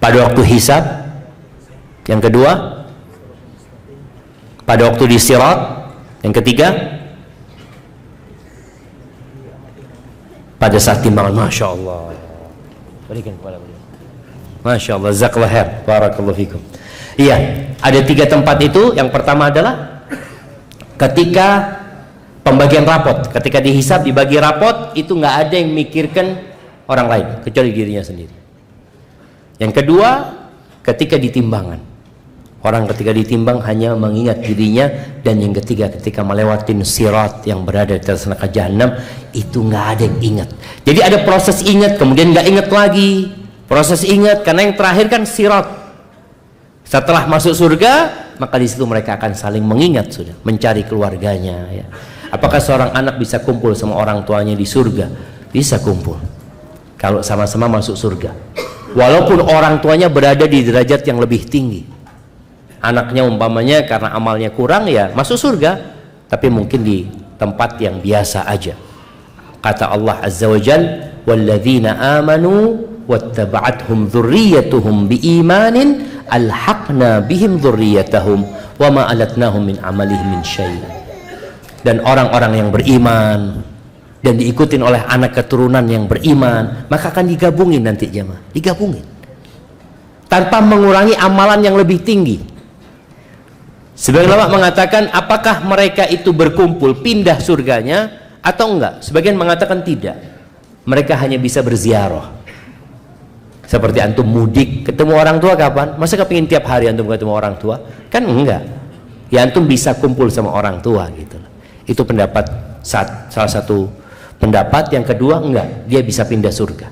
Pada waktu hisab. Yang kedua, pada waktu di sirat. Yang ketiga, pada saat timbangan. Masya Allah. Berikan kepada beliau. Masya Allah. Jazakallahu khair. Barakallahu fikum. Iya, ada 3 tempat itu. Yang pertama adalah ketika pembagian rapot, ketika dihisab, dibagi rapot, itu nggak ada yang mikirkan orang lain kecuali dirinya sendiri. Yang kedua, ketika ditimbangan, orang ketika ditimbang hanya mengingat dirinya. Dan yang ketiga, ketika melewatin sirat yang berada di atas neraka jahanam, itu nggak ada yang ingat. Jadi ada proses ingat, kemudian nggak ingat lagi, proses ingat, karena yang terakhir kan sirat. Setelah masuk surga, maka di situ mereka akan saling mengingat, sudah mencari keluarganya, ya. Apakah seorang anak bisa kumpul sama orang tuanya di surga? Bisa kumpul kalau sama-sama masuk surga, walaupun orang tuanya berada di derajat yang lebih tinggi. Anaknya umpamanya karena amalnya kurang, ya masuk surga, tapi mungkin di tempat yang biasa aja. Kata Allah Azza wa Jal, walladzina amanu wattaba'athum dzurriyyatuhum biimanin alhaqna bihim dzurriyyatahum wama alatnahum min amalihim min syai'. Dan orang-orang yang beriman dan diikutin oleh anak keturunan yang beriman, maka akan digabungin nanti jemaah, digabungin tanpa mengurangi amalan yang lebih tinggi. Sebagian ulama mengatakan apakah mereka itu berkumpul pindah surganya atau enggak. Sebagian mengatakan tidak, mereka hanya bisa berziarah. Seperti antum mudik ketemu orang tua kapan? Masa kepingin tiap hari antum ketemu orang tua? Kan enggak. Ya antum bisa kumpul sama orang tua gitu. Itu pendapat salah satu pendapat. Yang kedua, enggak, dia bisa pindah surga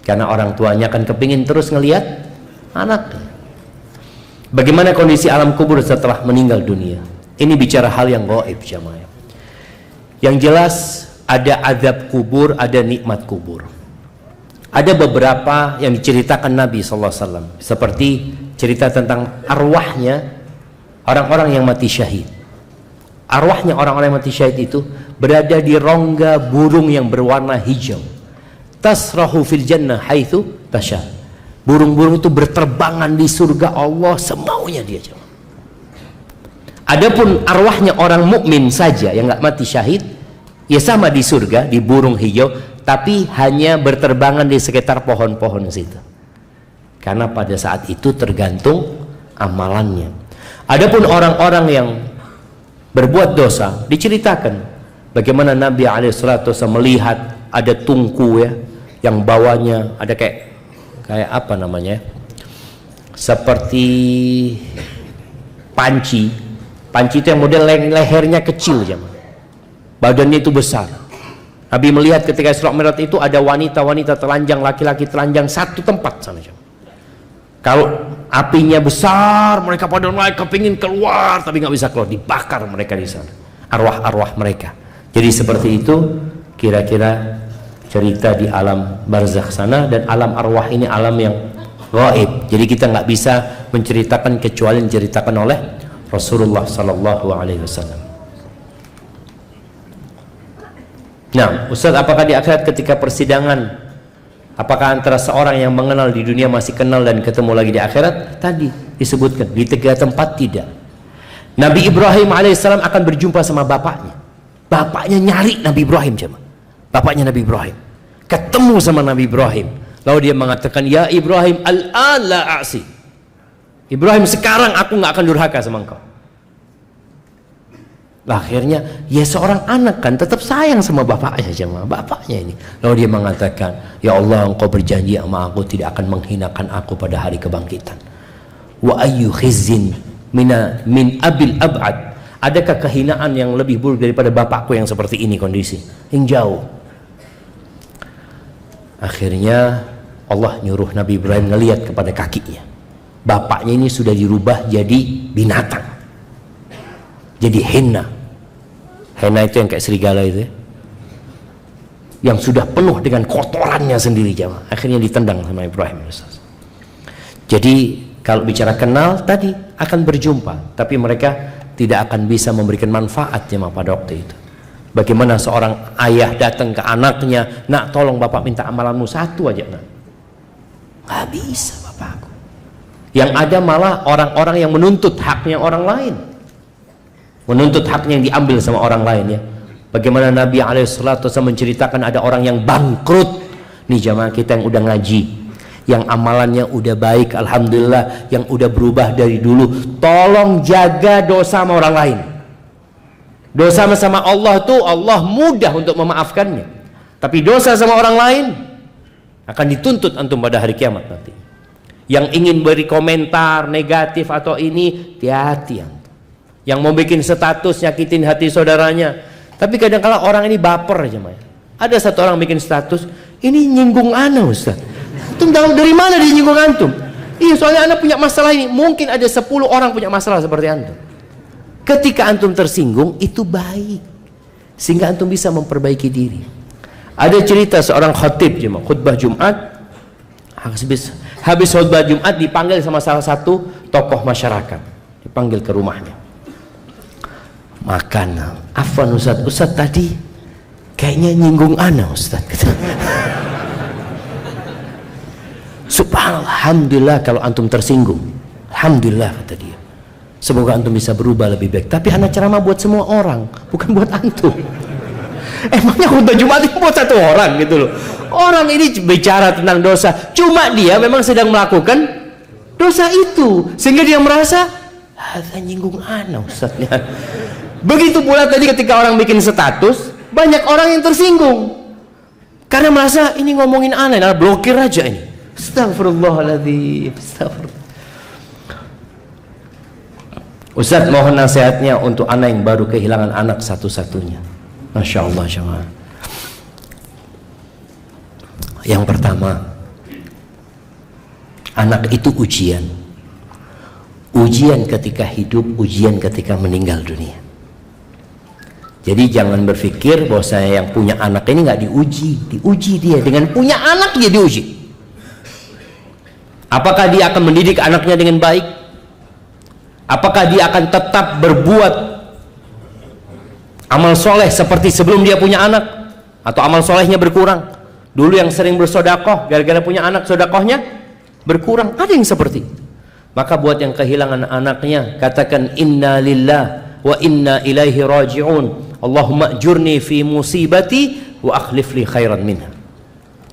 karena orang tuanya akan kepingin terus ngelihat anaknya. Bagaimana kondisi alam kubur setelah meninggal dunia? Ini bicara hal yang gaib jamaah. Yang jelas ada azab kubur, ada nikmat kubur. Ada beberapa yang diceritakan Nabi SAW, seperti cerita tentang arwahnya orang-orang yang mati syahid. Arwahnya orang-orang yang mati syahid itu berada di rongga burung yang berwarna hijau. Tasrahu fil jannah haitsu tasha. Burung-burung itu berterbangan di surga Allah semaunya dia. Adapun arwahnya orang mukmin saja yang nggak mati syahid, ya sama di surga di burung hijau, tapi hanya berterbangan di sekitar pohon-pohon situ. Karena pada saat itu tergantung amalannya. Adapun orang-orang yang berbuat dosa, diceritakan bagaimana Nabi SAW melihat ada tungku, ya, yang bawahnya ada kayak apa namanya, seperti panci itu yang model lehernya kecil, badannya itu besar. Nabi melihat ketika Isra Mi'raj itu ada wanita-wanita telanjang, laki-laki telanjang satu tempat sana. Kalau apinya besar, mereka pada naik kepingin keluar tapi nggak bisa keluar, dibakar mereka di sana, arwah-arwah mereka. Jadi seperti itu kira-kira cerita di alam barzakh sana. Dan alam arwah ini alam yang gaib, jadi kita nggak bisa menceritakan kecuali diceritakan oleh Rasulullah Sallallahu Alaihi Wasallam. Nah, Ustaz, apakah di akhirat ketika persidangan, apakah antara seorang yang mengenal di dunia masih kenal dan ketemu lagi di akhirat? Tadi disebutkan di 3 tempat tidak. Nabi Ibrahim alaihissalam akan berjumpa sama bapaknya. Bapaknya nyari Nabi Ibrahim, coba. Bapaknya Nabi Ibrahim ketemu sama Nabi Ibrahim, lalu dia mengatakan, ya Ibrahim, al-an la a'si. Ibrahim, sekarang aku nggak akan durhaka sama engkau. Lah, akhirnya ya seorang anak kan tetap sayang sama bapaknya, jemaah, bapaknya ini. Lalu dia mengatakan, ya Allah, engkau berjanji sama aku tidak akan menghinakan aku pada hari kebangkitan. Wa ayyu khizzin min abil ab'ad. Adakah kehinaan yang lebih buruk daripada bapakku yang seperti ini kondisi, yang jauh. Akhirnya Allah nyuruh Nabi Ibrahim ngelihat kepada kakinya. Bapaknya ini sudah dirubah jadi binatang, jadi henna. Henna itu yang kayak serigala itu, ya, yang sudah penuh dengan kotorannya sendiri, jamaah. Akhirnya ditendang sama Ibrahim. Jadi kalau bicara kenal tadi akan berjumpa, tapi mereka tidak akan bisa memberikan manfaat, jemaah, pada waktu itu. Bagaimana seorang ayah datang ke anaknya, nak tolong bapak minta amalanmu satu aja, nak. Gak bisa bapakku. Yang ada malah orang-orang yang menuntut haknya orang lain, menuntut haknya yang diambil sama orang lain, ya. Bagaimana Nabi SAW menceritakan ada orang yang bangkrut. Nih jamaah kita yang udah ngaji, yang amalannya udah baik, alhamdulillah, yang udah berubah dari dulu, tolong jaga dosa sama orang lain. Dosa sama Allah tuh Allah mudah untuk memaafkannya, tapi dosa sama orang lain akan dituntut antum pada hari kiamat nanti. Yang ingin beri komentar negatif atau ini, hati-hati antum. Yang mau bikin status nyakitin hati saudaranya. Tapi kadang-kala orang ini baper aja, Maya. Ada satu orang bikin status, ini nyinggung ana Ustaz. Antum tahu dari mana dia nyinggung antum? Iya, soalnya ana punya masalah ini. Mungkin ada 10 orang punya masalah seperti antum. Ketika antum tersinggung, itu baik, sehingga antum bisa memperbaiki diri. Ada cerita seorang khatib jemaah, khutbah Jumat. Habis khutbah Jumat dipanggil sama salah satu tokoh masyarakat, dipanggil ke rumahnya. Makan, afwan Ustaz tadi kayaknya nyinggung ana Ustaz. Subhanallah, alhamdulillah kalau antum tersinggung, alhamdulillah kata dia. Semoga antum bisa berubah lebih baik. Tapi anak ceramah buat semua orang, bukan buat antum. Emangnya khutbah Jumat itu buat satu orang gitu loh. Orang ini bicara tentang dosa, cuma dia memang sedang melakukan dosa itu, sehingga dia merasa ada nyinggung ana Ustaznya. Begitu pula tadi ketika orang bikin status, banyak orang yang tersinggung karena merasa ini ngomongin ana, nah blokir aja ini. Astagfirullahaladzim, astagfirullah. Ustaz mohon nasihatnya untuk anak yang baru kehilangan anak satu-satunya. Masya Allah jemaah. Yang pertama, anak itu ujian. Ujian ketika hidup, ujian ketika meninggal dunia. Jadi jangan berpikir bahwa saya yang punya anak ini nggak diuji. Diuji dia, dengan punya anak dia diuji. Apakah dia akan mendidik anaknya dengan baik? Apakah dia akan tetap berbuat amal soleh seperti sebelum dia punya anak? Atau amal solehnya berkurang? Dulu yang sering bersodakoh, gara-gara punya anak sodakohnya berkurang. Ada yang seperti itu. Maka buat yang kehilangan anaknya, katakan inna lillah wa inna ilaihi raji'un. Allahumma ajurni fi musibati wa akhlif li khairan minha.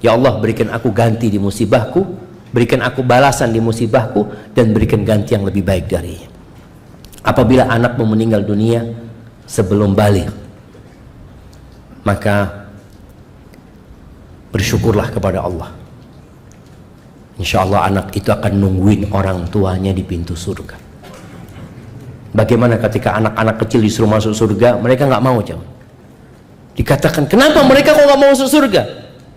Ya Allah, berikan aku ganti di musibahku, berikan aku balasan di musibahku, dan berikan ganti yang lebih baik darinya. Apabila anakmu meninggal dunia sebelum balik, maka bersyukurlah kepada Allah. Insya Allah anak itu akan nungguin orang tuanya di pintu surga. Bagaimana ketika anak-anak kecil disuruh masuk surga, mereka nggak mau jawab. Dikatakan, kenapa mereka kok nggak mau masuk surga?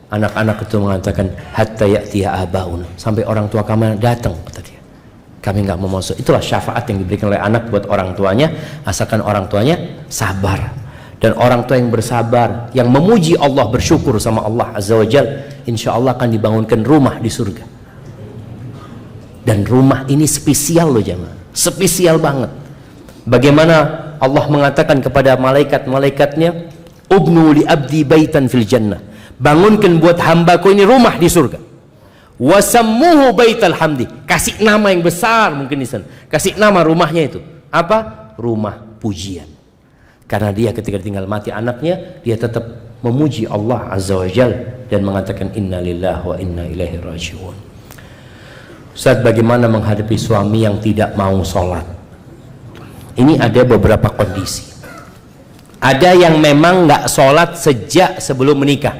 Anak-anak itu mengatakan, hatta ya'tiya abauna, sampai orang tua kami datang, kata dia. Kami nggak mau masuk. Itulah syafaat yang diberikan oleh anak buat orang tuanya, asalkan orang tuanya sabar. Dan orang tua yang bersabar, yang memuji Allah, bersyukur sama Allah Azza wa Jal, insya Allah akan dibangunkan rumah di surga. Dan rumah ini spesial loh jemaah, spesial banget. Bagaimana Allah mengatakan kepada malaikat-malaikatnya, ubnu li abdi baitan fil jannah, bangunkan buat hambaku ini rumah di surga. Wasammuhu baital hamdi, kasih nama yang besar mungkin di sana, kasih nama rumahnya itu apa? Rumah pujian. Karena dia ketika tinggal mati anaknya, dia tetap memuji Allah Azza wa Jal dan mengatakan inna lillahi wa inna ilaihi raji'un. Ustaz, bagaimana menghadapi suami yang tidak mau sholat? Ini ada beberapa kondisi. Ada yang memang nggak sholat sejak sebelum menikah.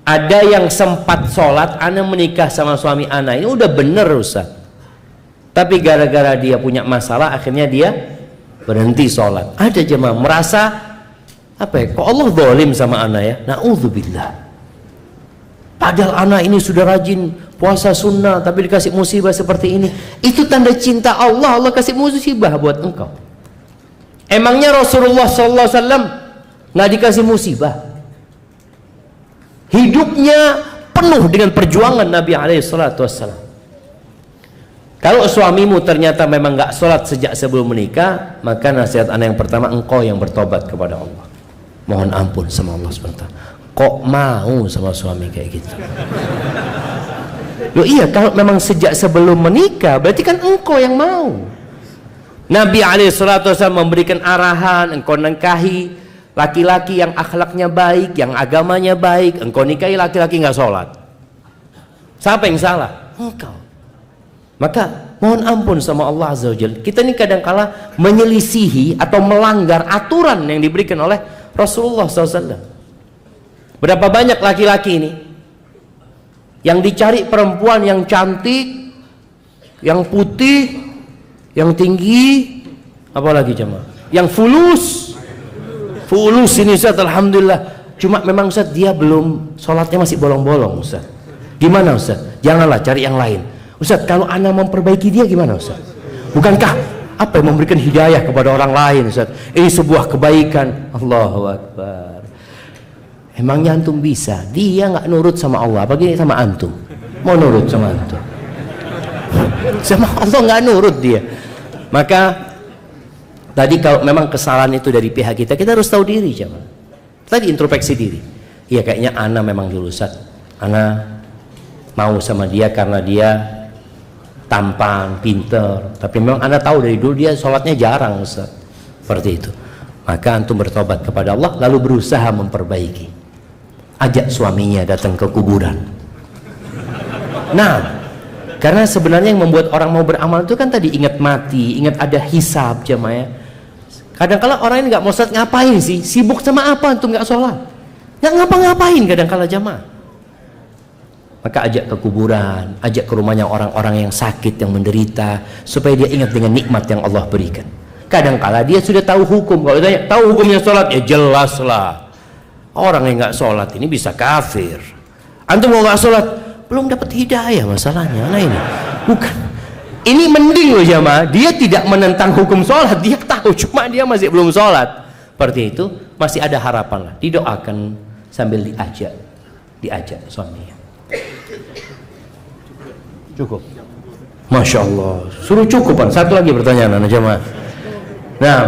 Ada yang sempat sholat, ana menikah sama suami ana, ini udah bener Ustaz, tapi gara-gara dia punya masalah akhirnya dia berhenti sholat. Ada jemaah merasa apa ya, kok Allah zalim sama ana ya, na'udzubillah. Padahal ana ini sudah rajin puasa sunnah tapi dikasih musibah seperti ini. Itu tanda cinta Allah, Allah kasih musibah buat engkau. Emangnya Rasulullah SAW nggak dikasih musibah? Hidupnya penuh dengan perjuangan Nabi SAW. Kalau suamimu ternyata memang nggak sholat sejak sebelum menikah, maka nasihat anak yang pertama, engkau yang bertobat kepada Allah, mohon ampun sama Allah SWT. Kok mau sama suami kayak gitu? Loh iya, kalau memang sejak sebelum menikah berarti kan engkau yang mau. Nabi SAW memberikan arahan, engkau nikahi laki-laki yang akhlaknya baik, yang agamanya baik. Engkau nikahi laki-laki nggak sholat. Siapa yang salah? Engkau. Maka mohon ampun sama Allah Azza wa Jalla. Kita ini kadangkala menyelisihi atau melanggar aturan yang diberikan oleh Rasulullah SAW. Berapa banyak laki-laki ini yang dicari perempuan yang cantik, yang putih, yang tinggi, apalagi jemaah, yang fulus ini Ustaz, alhamdulillah. Cuma memang Ustaz dia belum, sholatnya masih bolong-bolong Ustaz. Gimana Ustaz? Janganlah cari yang lain. Ustaz, kalau ana memperbaiki dia gimana Ustaz? Bukankah apa yang memberikan hidayah kepada orang lain Ustaz? Ini sebuah kebaikan. Allahu Akbar. Emangnya antum bisa? Dia nggak nurut sama Allah, apalagi sama antum. Mau nurut sama antum? Sama Allah nggak nurut dia. Maka tadi kalau memang kesalahan itu dari pihak kita, kita harus tahu diri jangan. Tadi introspeksi diri. Iya kayaknya ana memang dulu Ustaz. Ana mau sama dia karena dia tampan, pinter. Tapi memang ana tahu dari dulu dia sholatnya jarang Ustaz. Seperti itu. Maka antum bertobat kepada Allah lalu berusaha memperbaiki. Ajak suaminya datang ke kuburan. Nah, karena sebenarnya yang membuat orang mau beramal itu kan tadi ingat mati, ingat ada hisab jemaah. Kadang-kala orang ini nggak mau sholat, ngapain sih? Sibuk sama apa antum nggak sholat? Nggak ngapa-ngapain kadang-kala jemaah. Maka ajak ke kuburan, ajak ke rumahnya orang-orang yang sakit, yang menderita, supaya dia ingat dengan nikmat yang Allah berikan. Kadang-kala dia sudah tahu hukum. Kalau ditanya, tahu hukumnya sholat? Ya jelas lah. Orang yang nggak sholat ini bisa kafir. Antum mau nggak sholat, belum dapat hidayah masalahnya. Nah ini bukan. Ini mending loh jamaah. Dia tidak menentang hukum sholat, dia tahu, cuma dia masih belum sholat. Seperti itu masih ada harapan lah. Didoakan sambil diajak suaminya. Cukup. Masya Allah. Suruh cukupan. Satu lagi pertanyaan anak jamaah. Nah,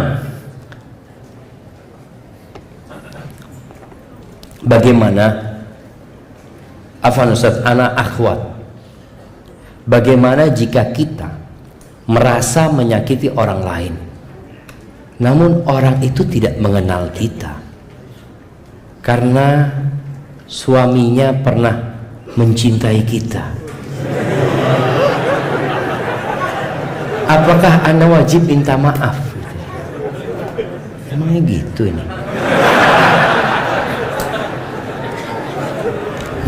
bagaimana Afwan Ustaz, anak akhwat, bagaimana jika kita merasa menyakiti orang lain namun orang itu tidak mengenal kita karena suaminya pernah mencintai kita, apakah anda wajib minta maaf? Emangnya gitu ini?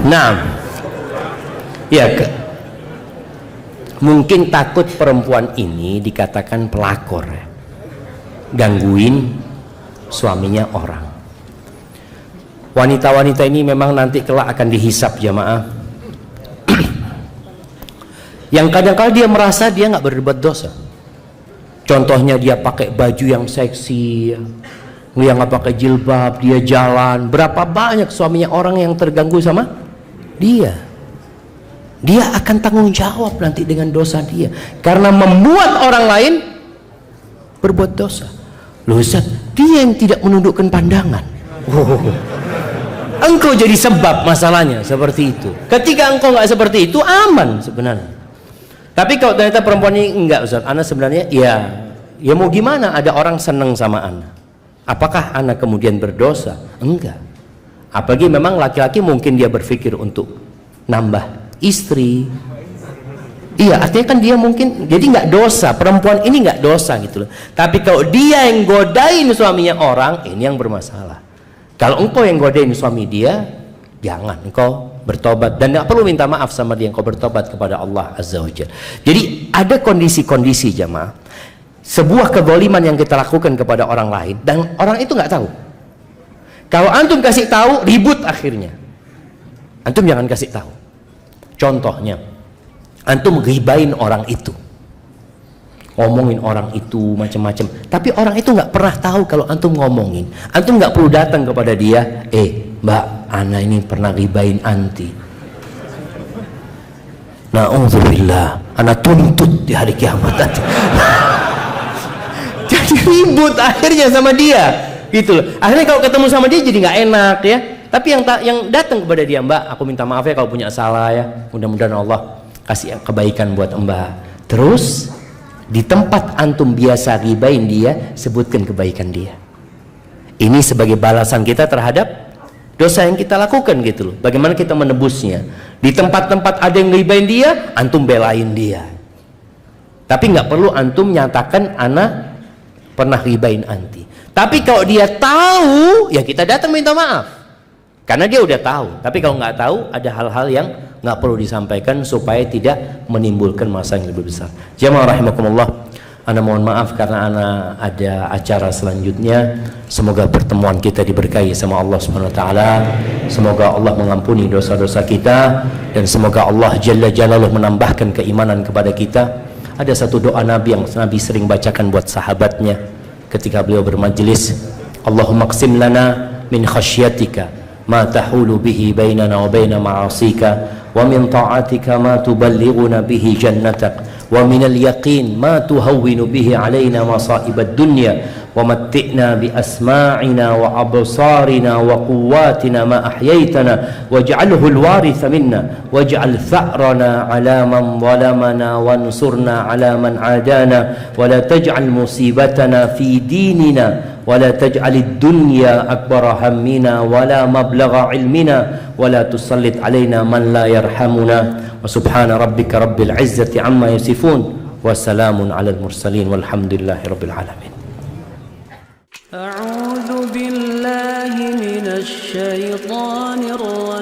Nah, ya mungkin takut perempuan ini dikatakan pelakor, ya, gangguin suaminya orang. Wanita-wanita ini memang nanti kelak akan dihisap jamaah. Yang kadang-kadang dia merasa dia nggak berbuat dosa. Contohnya dia pakai baju yang seksi, dia nggak pakai jilbab, dia jalan. Berapa banyak suaminya orang yang terganggu sama dia akan tanggung jawab nanti dengan dosa dia karena membuat orang lain berbuat dosa. Loh Ustaz, dia yang tidak menundukkan pandangan. Engkau jadi sebab masalahnya seperti itu. Ketika engkau nggak seperti itu aman sebenarnya. Tapi kalau ternyata perempuan ini enggak Ustaz, ana sebenarnya ya mau gimana, ada orang seneng sama ana. Apakah ana kemudian berdosa? Enggak. Apalagi memang laki-laki mungkin dia berpikir untuk nambah istri. Iya, artinya kan dia mungkin jadi nggak dosa, perempuan ini nggak dosa gitu loh. Tapi kalau dia yang godain suaminya orang, ini yang bermasalah. Kalau engkau yang godain suami dia, jangan, engkau bertobat dan nggak perlu minta maaf sama dia, engkau bertobat kepada Allah Azza wa Jalla. Jadi ada kondisi-kondisi jamaah, sebuah kezaliman yang kita lakukan kepada orang lain dan orang itu nggak tahu. Kalau antum kasih tahu, ribut akhirnya. Antum jangan kasih tahu. Contohnya, antum ghibain orang itu, ngomongin orang itu macam-macam. Tapi orang itu nggak pernah tahu kalau antum ngomongin. Antum nggak perlu datang kepada dia, Mbak, ana ini pernah ghibain anti. Na'udzubillah, ana tuntut di hari kiamat nanti. Jadi ribut akhirnya sama dia. Gitu loh. Akhirnya kalau ketemu sama dia jadi nggak enak ya. Tapi yang datang kepada dia, Mbak, aku minta maaf ya kalau punya salah ya. Mudah-mudahan Allah kasih kebaikan buat Mbak. Terus di tempat antum biasa ribain dia, sebutkan kebaikan dia. Ini sebagai balasan kita terhadap dosa yang kita lakukan gitu loh. Bagaimana kita menebusnya? Di tempat-tempat ada yang ngibain dia, antum belain dia. Tapi nggak perlu antum nyatakan ana pernah ngibain anti. Tapi kalau dia tahu, ya kita datang minta maaf. Karena dia udah tahu. Tapi kalau nggak tahu, ada hal-hal yang nggak perlu disampaikan supaya tidak menimbulkan masalah yang lebih besar. Jamaah rahimakumullah, ana mohon maaf karena ana ada acara selanjutnya. Semoga pertemuan kita diberkahi sama Allah Subhanahu wa taala. Semoga Allah mengampuni dosa-dosa kita dan semoga Allah Jalla Jalaluhu menambahkan keimanan kepada kita. Ada satu doa Nabi yang Nabi sering bacakan buat sahabatnya ketika beliau bermajlis. Allahumma qsim lana min khasyatika ma tahulu bihi bainana wa baina ma'asika wa min ta'atika ma tuballighuna bihi jannatak wa min al-yaqin ma tuhawwinu bihi alaina masa'ibad dunya wa matti'na bi asma'ina wa absarina wa quwwatina ma ahyaytana waj'alhu al-waritha minna waj'al tha'rana 'ala man zalamana wansurna 'ala man 'adana wa la taj'al musibatana fi dinina ولا تجعل الدنيا أكبر همنا ولا مبلغ علمنا ولا تسلط علينا من لا يرحمنا وسبحان ربك رب العزة عما يصفون وسلام على المرسلين والحمد لله رب العالمين. أعوذ بالله من الشيطان الرجيم.